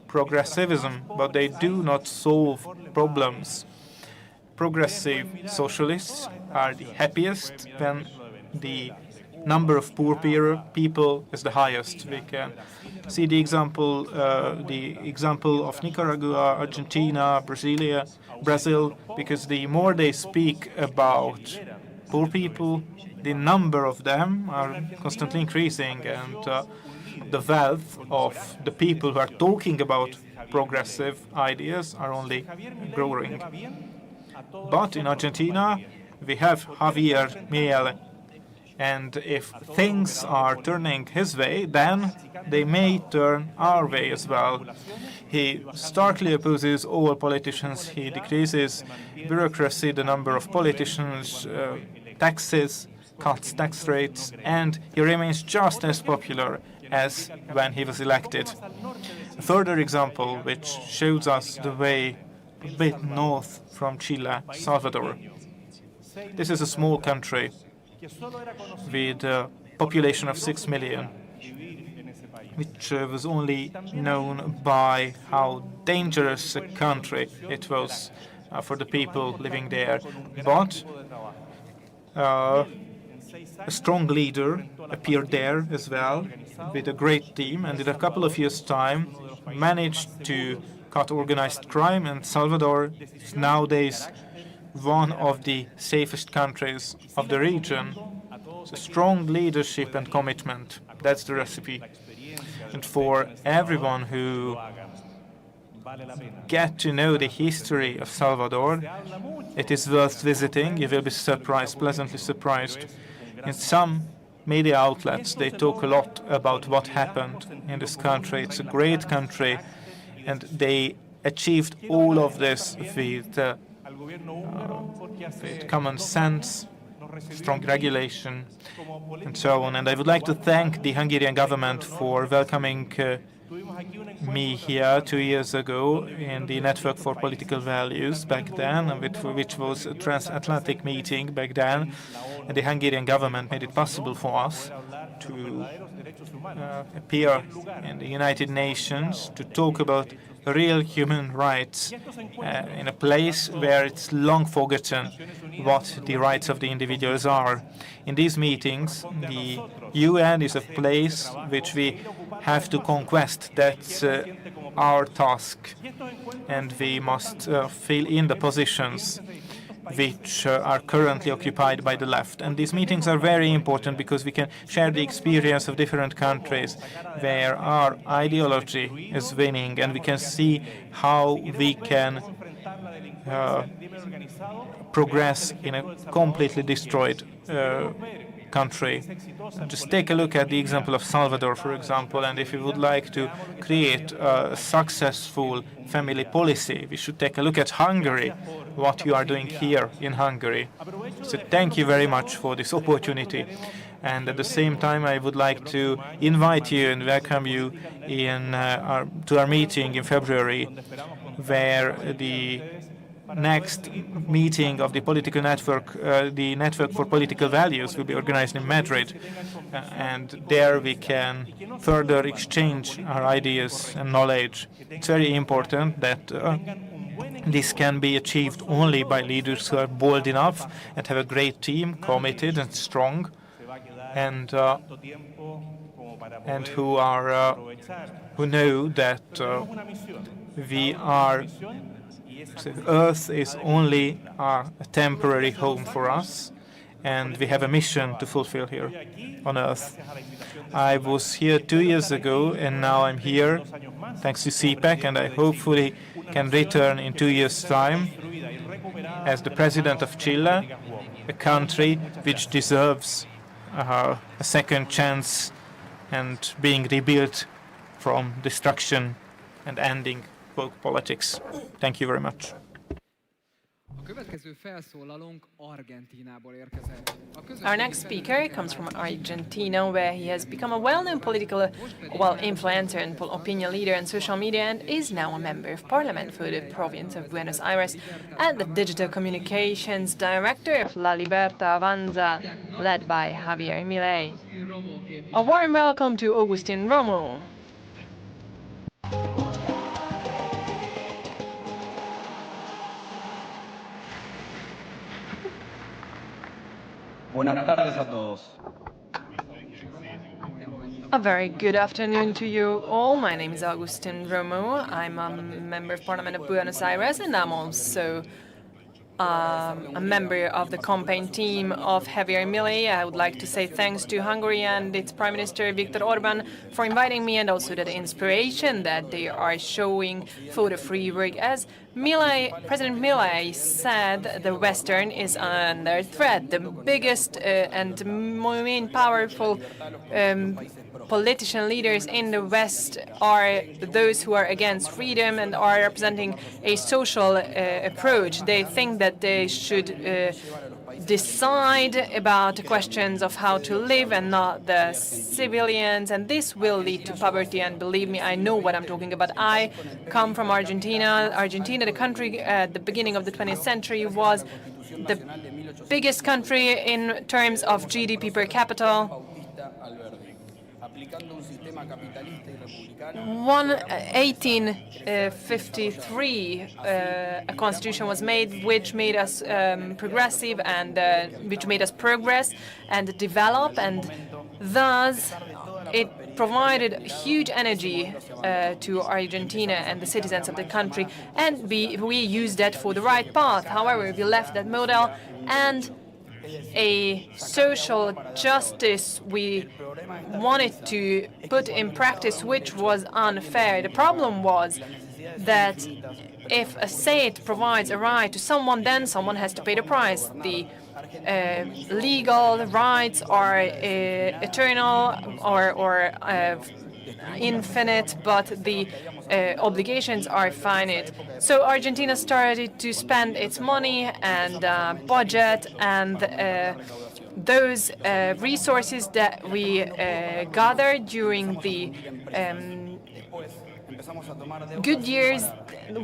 progressivism, but they do not solve problems. Progressive socialists are the happiest when the number of poor people is the highest. We can see the example of Nicaragua, Argentina, Brazil, because the more they speak about poor people, the number of them are constantly increasing, and the wealth of the people who are talking about progressive ideas are only growing. But in Argentina, we have Javier Milei, and if things are turning his way, then they may turn our way as well. He starkly opposes all politicians. He decreases bureaucracy, the number of politicians, taxes, cuts tax rates, and he remains just as popular as when he was elected. A further example which shows us the way a bit north from Chile, Salvador. This is a small country. with a population of 6 million, which was only known by how dangerous a country it was for the people living there. But a strong leader appeared there as well with a great team, and in a couple of years' time managed to cut organized crime, and Salvador is nowadays one of the safest countries of the region. So strong leadership and commitment, that's the recipe. And for everyone who get to know the history of Salvador, it is worth visiting. You will be surprised, pleasantly surprised. In some media outlets, they talk a lot about what happened in this country. It's a great country, and they achieved all of this with common sense, strong regulation, and so on. And I would like to thank the Hungarian government for welcoming me here 2 years ago in the Network for Political Values back then, which was a transatlantic meeting back then. And the Hungarian government made it possible for us to appear in the United Nations to talk about real human rights in a place where it's long forgotten what the rights of the individuals are. In these meetings, the UN is a place which we have to conquest. That's our task, and we must fill in the positions which are currently occupied by the left. And these meetings are very important because we can share the experience of different countries where our ideology is winning, and we can see how we can progress in a completely destroyed country. Just take a look at the example of Salvador, for example, and if you would like to create a successful family policy, we should take a look at Hungary, what you are doing here in Hungary. So thank you very much for this opportunity. And at the same time, I would like to invite you and welcome you to our meeting in February, where the next meeting of the political network, the Network for Political Values, will be organized in Madrid, and there we can further exchange our ideas and knowledge. It's very important that this can be achieved only by leaders who are bold enough and have a great team, committed and strong, and who know that Earth is only a temporary home for us, and we have a mission to fulfill here on Earth. I was here 2 years ago, and now I'm here thanks to CPAC, and I hopefully can return in 2 years' time as the president of Chile, a country which deserves a second chance and being rebuilt from destruction and ending woke politics. Thank you very much. Our next speaker comes from Argentina, where he has become a well-known political influencer and opinion leader on social media, and is now a member of parliament for the province of Buenos Aires and the digital communications director of La Libertad Avanza, led by Javier Milei. A warm welcome to Agustin Romo. Buenas tardes a todos. A very good afternoon to you all. My name is Agustin Romo. I'm a member of Parliament of Buenos Aires, and I'm also a member of the campaign team of Javier Milei. I would like to say thanks to Hungary and its Prime Minister Viktor Orban for inviting me, and also the inspiration that they are showing for the free work. As President Milei said, the Western is under threat. The biggest and main powerful politician leaders in the West are those who are against freedom and are representing a social approach. They think that they should decide about questions of how to live and not the civilians, and this will lead to poverty. And believe me, I know what I'm talking about. I come from Argentina. Argentina, the country at the beginning of the 20th century, was the biggest country in terms of GDP per capita. 1853, a constitution was made which made us progressive and which made us progress and develop, and thus it provided huge energy to Argentina and the citizens of the country, and we used that for the right path. However, we left that model and a social justice we wanted to put in practice, which was unfair. The problem was that if a state provides a right to someone, then someone has to pay the price. The legal rights are eternal or infinite, but the obligations are finite. So Argentina started to spend its money and budget, and those resources that we gathered during the good years,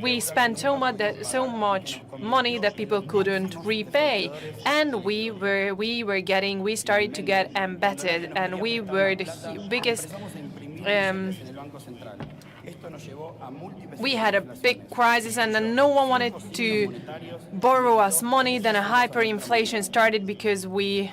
we spent so much money that people couldn't repay, and we started to get embedded, and we were the biggest. We had a big crisis, and then no one wanted to borrow us money. Then a hyperinflation started because we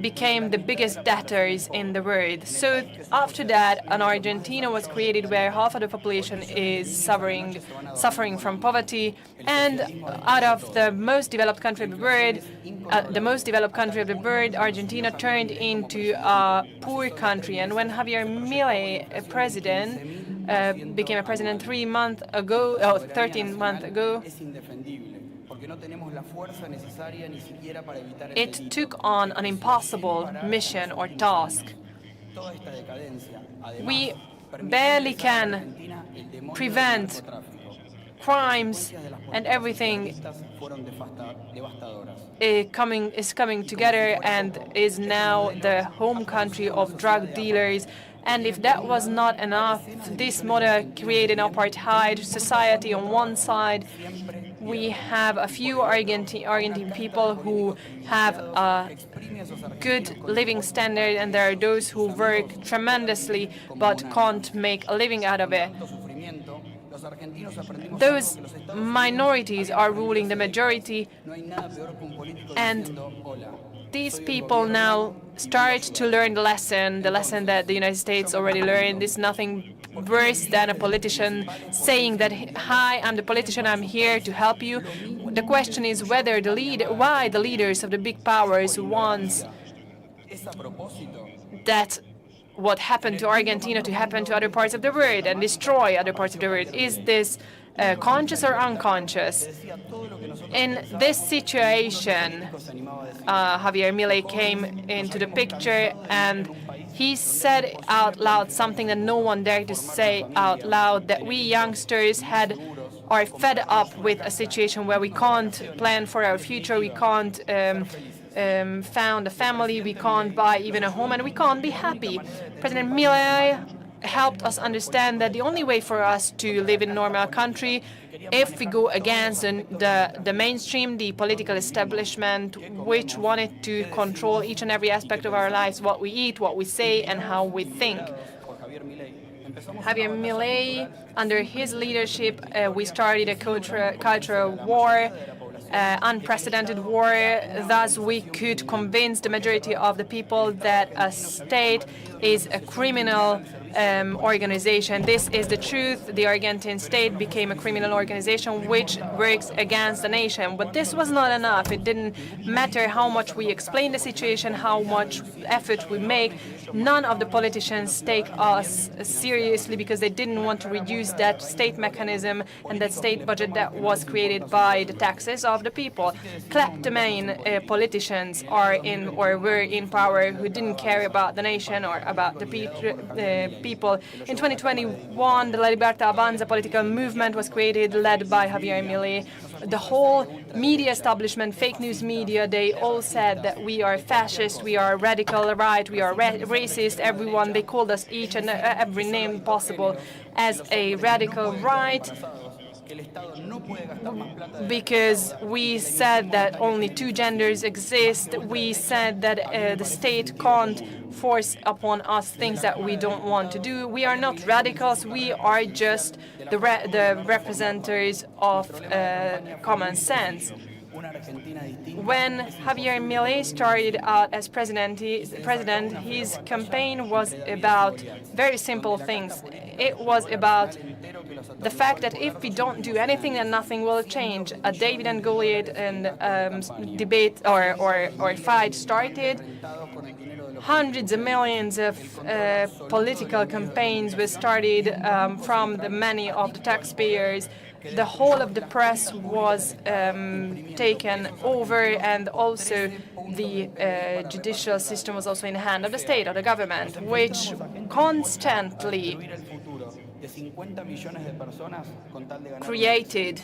became the biggest debtors in the world. So after that, an Argentina was created where half of the population is suffering from poverty, and out of the most developed country of the world, Argentina turned into a poor country. And when Javier Milei, became a president 13 months ago, it took on an impossible mission or task. We barely can prevent crimes, and everything is coming together and is now the home country of drug dealers. And if that was not enough, this model created an apartheid society on one side. We have a few Argentine people who have a good living standard, and there are those who work tremendously but can't make a living out of it. Those minorities are ruling the majority, and these people now start to learn the lesson that the United States already learned. Is nothing worse than a politician saying that, "Hi, I'm the politician, I'm here to help you." The question is why the leaders of the big powers want that what happened to Argentina to happen to other parts of the world and destroy other parts of the world. Is this conscious or unconscious? In this situation, Javier Milei came into the picture, and he said out loud something that no one dared to say out loud, that we youngsters are fed up with a situation where we can't plan for our future, we can't found a family, we can't buy even a home, and we can't be happy. President Milei helped us understand that the only way for us to live in a normal country, if we go against the mainstream, the political establishment, which wanted to control each and every aspect of our lives, what we eat, what we say, and how we think. Javier Milei, under his leadership, we started a cultural war, unprecedented war. Thus, we could convince the majority of the people that a state is a criminal organization. This is the truth. The Argentine state became a criminal organization which works against the nation. But this was not enough. It didn't matter how much we explain the situation, how much effort we make. None of the politicians take us seriously because they didn't want to reduce that state mechanism and that state budget that was created by the taxes of the people. Kleptomane politicians are in or were in power who didn't care about the nation or about the people. In 2021, the La Libertà Avanza political movement was created, led by Javier Milei. the whole media establishment, fake news media, they all said that we are fascist, we are radical right, we are racist. Everyone, they called us each and every name possible as a radical right, because we said that only two genders exist. We said that the state can't force upon us things that we don't want to do. We are not radicals, we are just the representatives of common sense. When Javier Milei started out as president, his campaign was about very simple things. It was about the fact that if we don't do anything, then nothing will change. A David and Goliath debate or fight started. Hundreds of millions of political campaigns were started from many of the taxpayers. The whole of the press was taken over, and also the judicial system was also in the hand of the state, of the government, which constantly created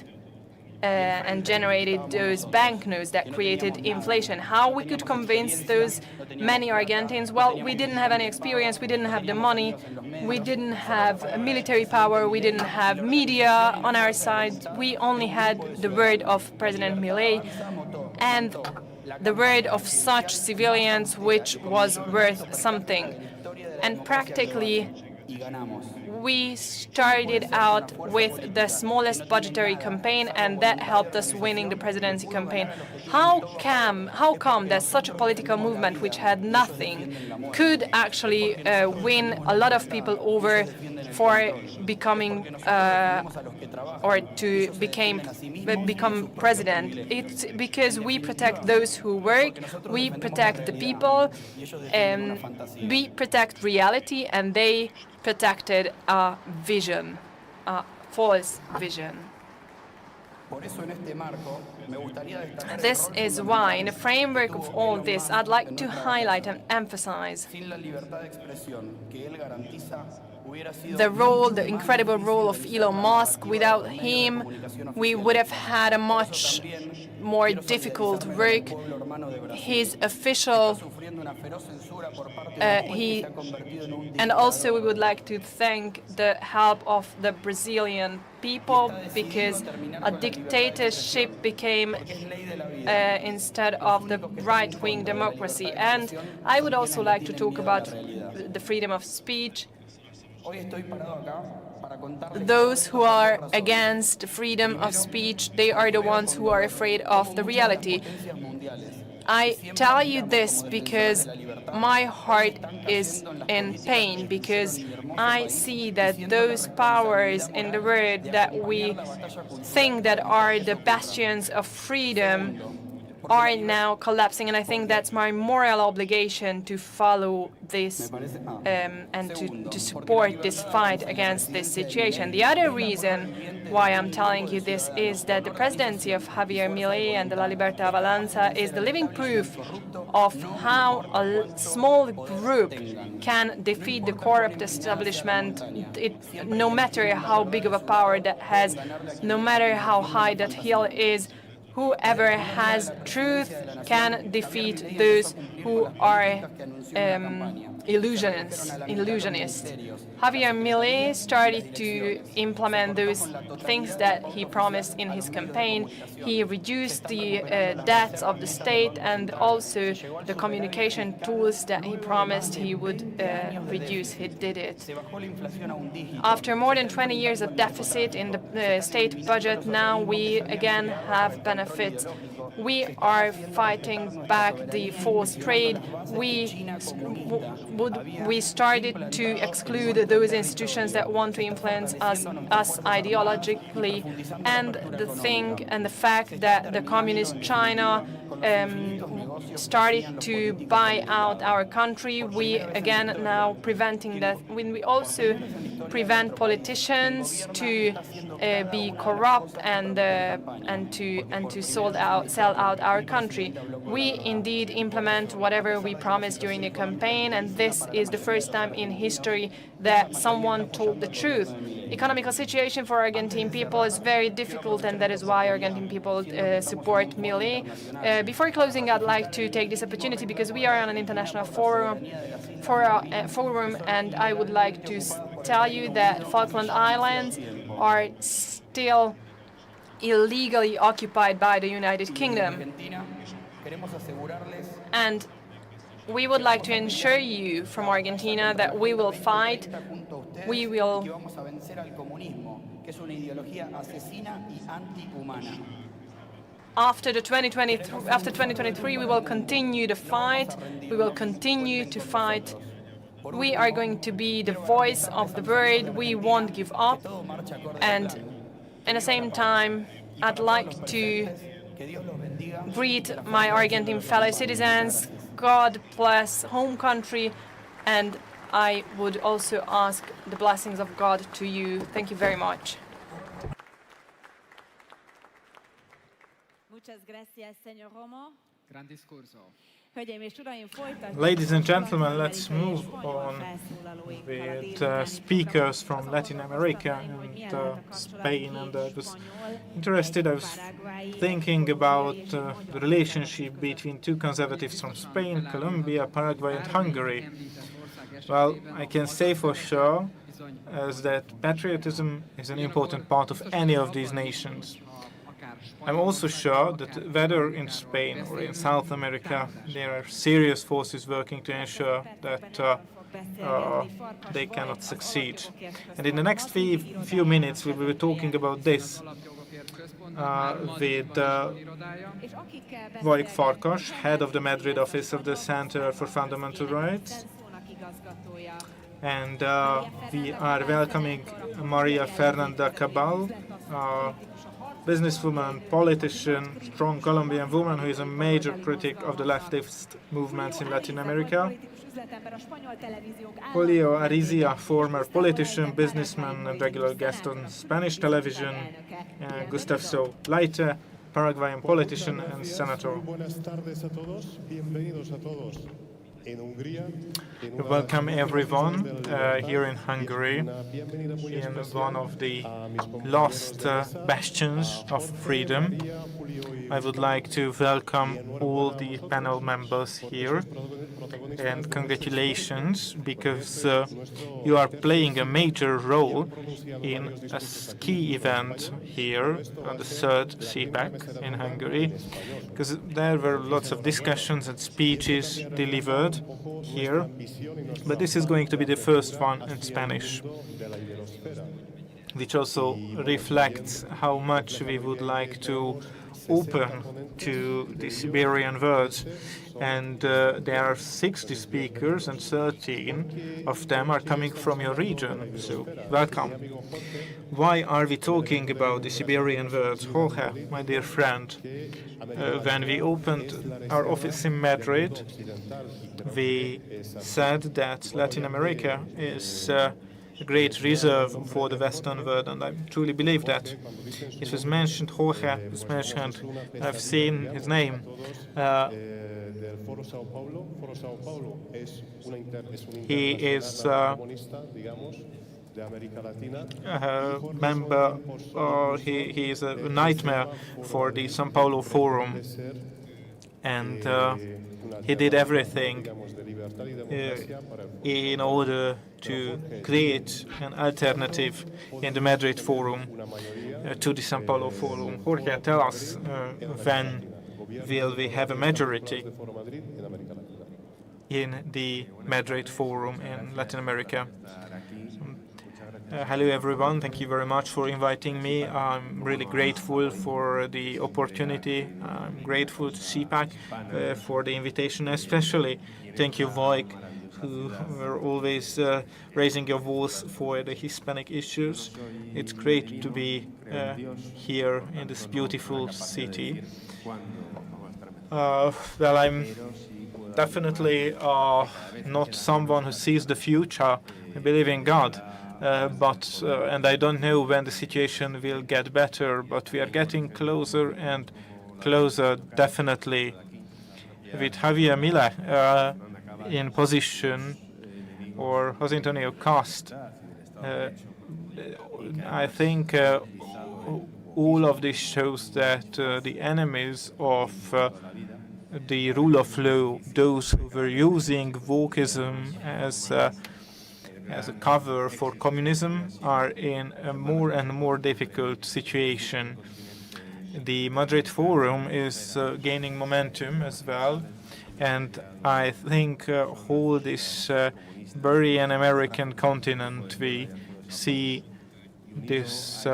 and generated those banknotes that created inflation. How we could convince those many Argentines? Well, we didn't have any experience, we didn't have the money, we didn't have military power, we didn't have media on our side. We only had the word of President Milei and the word of such civilians, which was worth something. And practically, we started out with the smallest budgetary campaign, and that helped us winning the presidency campaign. How come that such a political movement, which had nothing, could actually win a lot of people over for becoming or to become president? It's because we protect those who work, we protect the people, we protect reality, and they protected a vision, a false vision. This is why, in the framework of all this, I'd like to highlight and emphasize the incredible role of Elon Musk. Without him, we would have had a much more difficult work. His official, and also we would like to thank the help of the Brazilian people, because a dictatorship became instead of the right-wing democracy. And I would also like to talk about the freedom of speech. Those who are against freedom of speech, they are the ones who are afraid of the reality. I tell you this because my heart is in pain, because I see that those powers in the world that we think that are the bastions of freedom are now collapsing, and I think that's my moral obligation to follow this and to support this fight against this situation. The other reason why I'm telling you this is that the presidency of Javier Milei and the La Libertad Avanza is the living proof of how a small group can defeat the corrupt establishment, no matter how big of a power that has, no matter how high that hill is. Whoever has truth can defeat those who are illusionists. Javier Milei started to implement those things that he promised in his campaign. He reduced the debts of the state, and also the communication tools that he promised he would reduce. He did it. After more than 20 years of deficit in the state budget, now we again have benefits. We are fighting back the false trade. We started to exclude those institutions that want to influence us ideologically, and the fact that the communist China started to buy out our country. We again now preventing that. When we also prevent politicians to be corrupt and to sell out our country. We indeed implement whatever we promised during the campaign, and this is the first time in history that someone told the truth. Economical situation for Argentine people is very difficult, and that is why Argentine people support Milei. Before closing, I'd like to take this opportunity because we are on an international forum, and I would like to tell you that Falkland Islands are still illegally occupied by the United Kingdom. And we would like to ensure you from Argentina that we will fight, we will after 2023 we will continue the fight, we will continue to fight. We are going to be the voice of the word, we won't give up, and at the same time I'd like to greet my Argentine fellow citizens. God bless home country, and I would also ask the blessings of God to you. Thank you very much. Ladies and gentlemen, let's move on with speakers from Latin America and Spain. And I was interested, I was thinking about the relationship between two conservatives from Spain, Colombia, Paraguay and Hungary. Well, I can say for sure as that patriotism is an important part of any of these nations. I'm also sure that whether in Spain or in South America, there are serious forces working to ensure that they cannot succeed. And in the next few minutes, we will be talking about this with Vojk Farkas, head of the Madrid office of the Center for Fundamental Rights. And we are welcoming Maria Fernanda Cabal, businesswoman, politician, strong Colombian woman who is a major critic of the leftist movements in Latin America. Julio Arizia, former politician, businessman and regular guest on Spanish television. Gustavo Leite, Paraguayan politician and senator. Welcome everyone here in Hungary, in one of the lost bastions of freedom. I would like to welcome all the panel members here, and congratulations, because you are playing a major role in a key event here on the third CPAC in Hungary, because there were lots of discussions and speeches delivered here, but this is going to be the first one in Spanish, which also reflects how much we would like to open to the Siberian words. And there are 60 speakers and 13 of them are coming from your region, so welcome. Why are we talking about the Siberian words? Jorge, my dear friend, when we opened our office in Madrid, we said that Latin America is a great reserve for the Western world, and I truly believe that. It was mentioned, Jorge was mentioned, I've seen his name. He is a member, he is a nightmare for the São Paulo Forum, and he did everything in order to create an alternative in the Madrid Forum to the São Paulo Forum. Jorge, tell us when will we have a majority in the Madrid Forum in Latin America? Hello everyone, thank you very much for inviting me. I'm really grateful for the opportunity. I'm grateful to CPAC for the invitation, especially thank you Vojk, who were always raising your voice for the Hispanic issues. It's great to be here in this beautiful city. Well, I'm definitely not someone who sees the future. I believe in God. and I don't know when the situation will get better, but we are getting closer and closer, definitely, with Javier Milei in position, or José Antonio Cast. I think all of this shows that the enemies of the rule of law, those who were using wokeism as a cover for communism, are in a more and more difficult situation. The Madrid Forum is gaining momentum as well, and I think whole this very American continent, we see this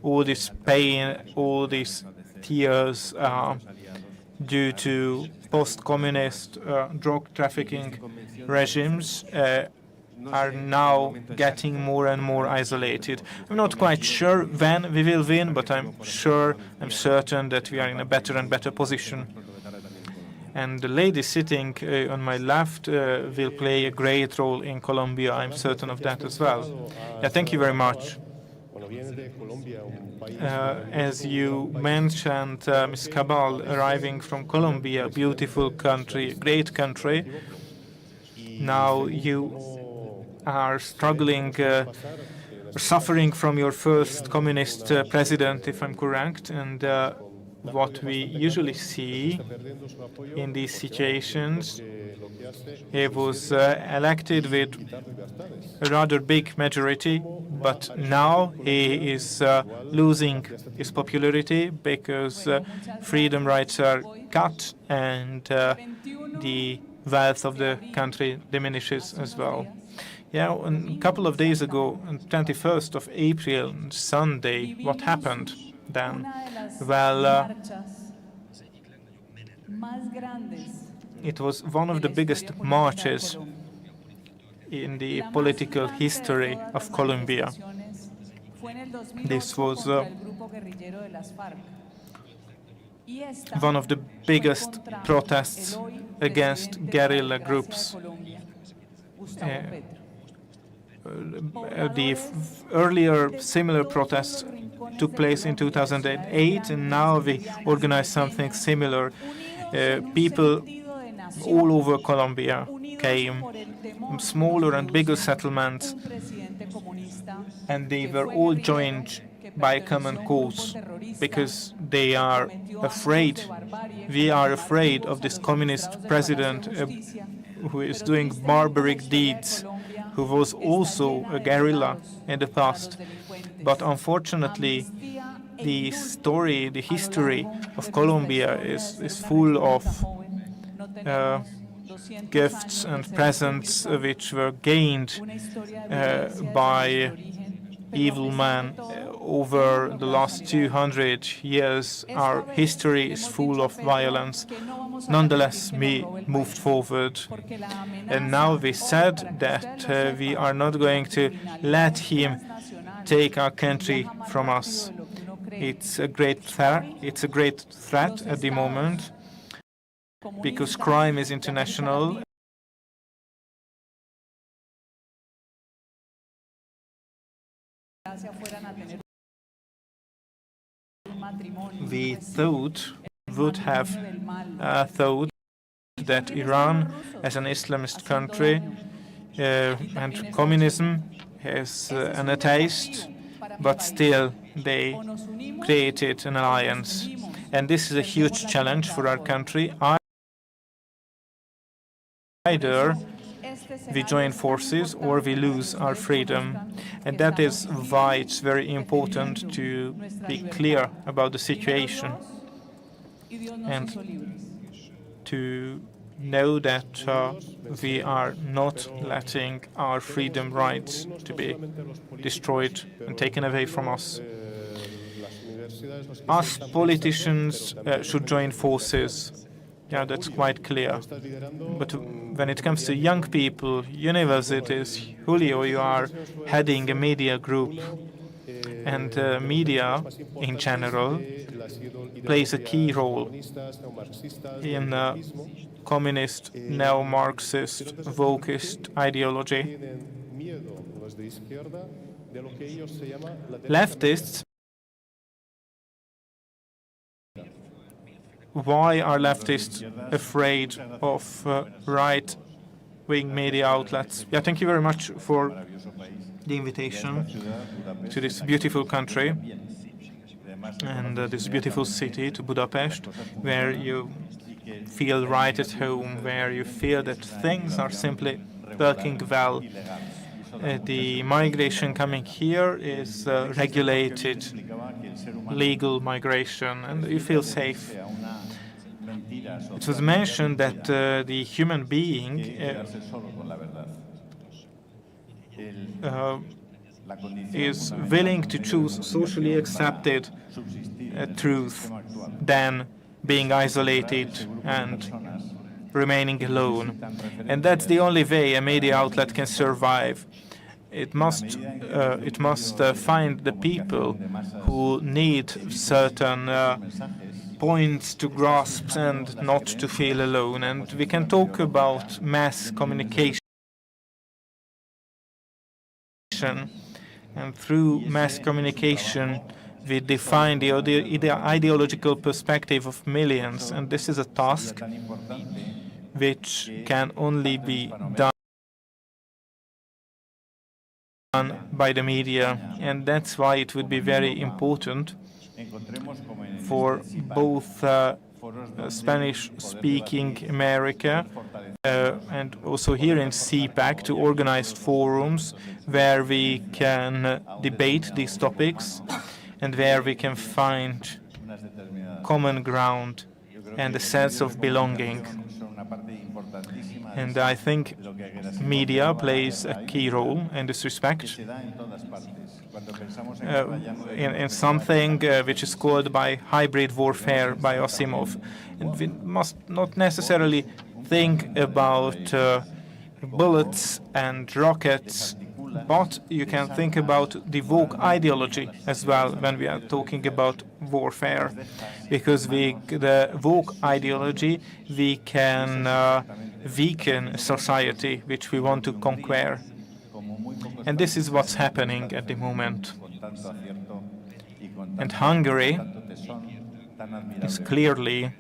all this pain, all these tears due to post-communist drug trafficking regimes are now getting more and more isolated. I'm not quite sure when we will win, but I'm certain that we are in a better and better position. And the lady sitting on my left will play a great role in Colombia. I'm certain of that as well. Yeah, thank you very much. As you mentioned, Ms. Cabal, arriving from Colombia, a beautiful country, great country. Now you are struggling, suffering from your first communist president, if I'm correct, and what we usually see in these situations, he was elected with a rather big majority, but now he is losing his popularity because freedom rights are cut and the wealth of the country diminishes as well. Yeah, a couple of days ago, on 21st of April, Sunday, what happened then? Well, it was one of the biggest marches in the political history of Colombia. This was one of the biggest protests against guerrilla groups. The earlier similar protests took place in 2008, and now we organize something similar. People all over Colombia came, smaller and bigger settlements, and they were all joined by a common cause because they are afraid. We are afraid of this communist president who is doing barbaric deeds, who was also a guerrilla in the past. But unfortunately, the story, the history of Colombia is full of gifts and presents which were gained by evil men over the last 200 years. Our history is full of violence. Nonetheless, we moved forward, and now we said that we are not going to let him take our country from us. It's a great threat. It's a great threat at the moment because crime is international. We would have thought that Iran, as an Islamist country, and communism is an atheist, but still they created an alliance. And this is a huge challenge for our country. Either we join forces or we lose our freedom. And that is why it's very important to be clear about the situation and to know that we are not letting our freedom rights to be destroyed and taken away from us. Us politicians should join forces. Yeah, that's quite clear. But when it comes to young people, universities, Julio, you are heading a media group, and media in general plays a key role in communist, neo-Marxist, wokist ideology. Leftists, why are leftists afraid of right-wing media outlets? Yeah, thank you very much for the invitation to this beautiful country and this beautiful city, to Budapest, where you feel right at home, where you feel that things are simply working well. The migration coming here is regulated, legal migration, and you feel safe. It was mentioned that the human being is willing to choose socially accepted truth than being isolated and remaining alone. And that's the only way a media outlet can survive. It must find the people who need certain points to grasp and not to feel alone. And we can talk about mass communication. And through mass communication, we define the ideological perspective of millions. And this is a task which can only be done by the media. And that's why it would be very important for both Spanish-speaking America and also here in CPAC to organize forums where we can debate these topics and where we can find common ground and a sense of belonging. And I think media plays a key role in this respect. In something which is called by hybrid warfare by Asimov. And we must not necessarily think about bullets and rockets, but you can think about the woke ideology as well when we are talking about warfare. Because the woke ideology, we can weaken society which we want to conquer. And this is what's happening at the moment. And Hungary is clearly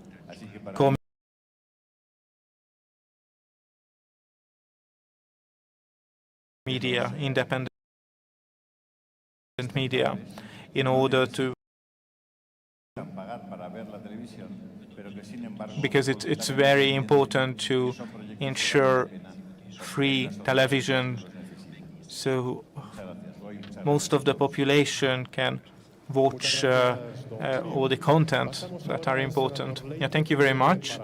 media, independent media, in order to, because it's very important to ensure free television, so most of the population can watch all the content that are important. Yeah, thank you very much.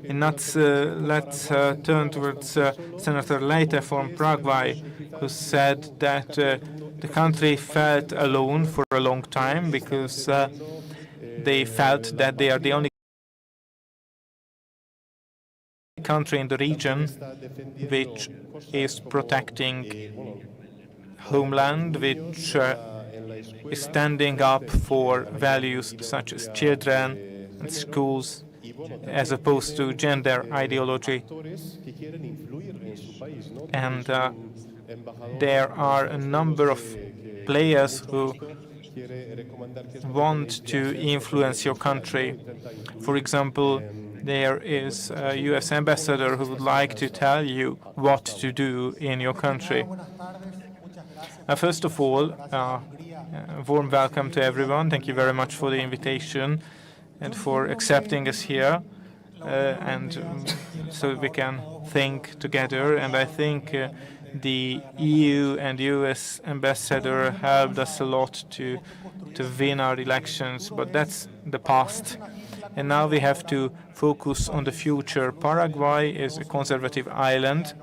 And let's turn towards Senator Leite from Paraguay, who said that the country felt alone for a long time because they felt that they are the only country in the region which is protecting homeland, which is standing up for values such as children and schools, as opposed to gender ideology. And there are a number of players who want to influence your country. For example, there is a US ambassador who would like to tell you what to do in your country. First of all, a warm welcome to everyone. Thank you very much for the invitation and for accepting us here, and so we can think together. And I think the EU and US ambassador helped us a lot to win our elections, but that's the past. And now we have to focus on the future. Paraguay is a conservative island,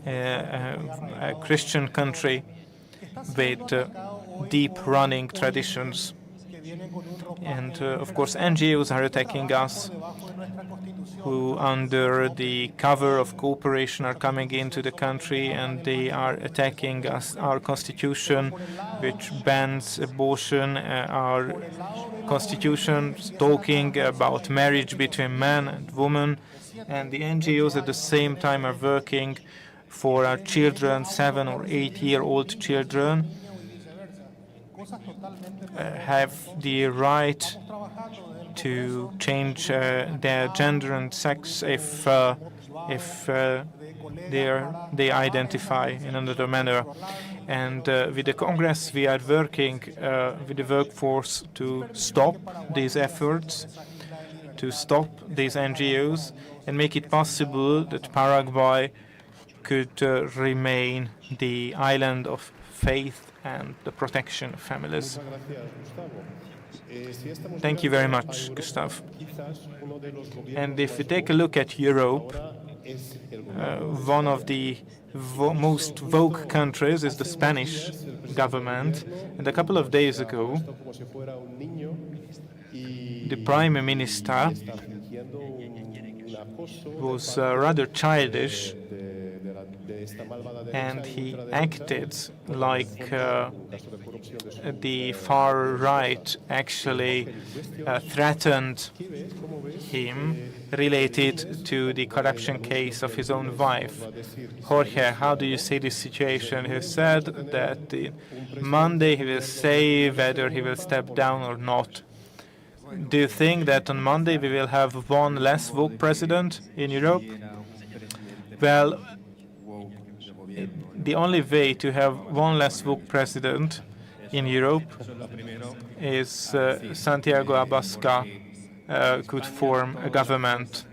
a Christian country with deep running traditions. And of course, NGOs are attacking us. who under the cover of cooperation are coming into the country, and they are attacking us, our constitution, which bans abortion, our constitution talking about marriage between man and woman, and the NGOs at the same time are working for our children, 7 or 8-year-old children, have the right to change their gender and sex if they identify in another manner. And with the Congress, we are working with the workforce to stop these efforts, to stop these NGOs, and make it possible that Paraguay could remain the island of faith and the protection of families. Thank you very much, Gustav. And if we take a look at Europe, one of the most woke countries is the Spanish government. And a couple of days ago, the Prime Minister was rather childish, and he acted like the far right actually threatened him related to the corruption case of his own wife. Jorge, how do you see this situation? He said that Monday he will say whether he will step down or not. Do you think that on Monday we will have one less woke president in Europe? Well, the only way to have one less woke president in Europe is Santiago Abascal could form a government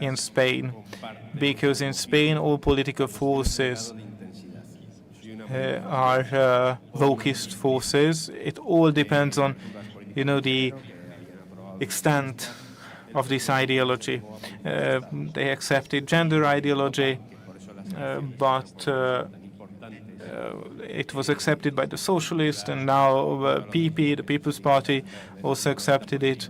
in Spain, because in Spain all political forces are wokist forces. It all depends on, the extent of this ideology. They accepted gender ideology, but it was accepted by the socialists, and now PP, the People's Party, also accepted it.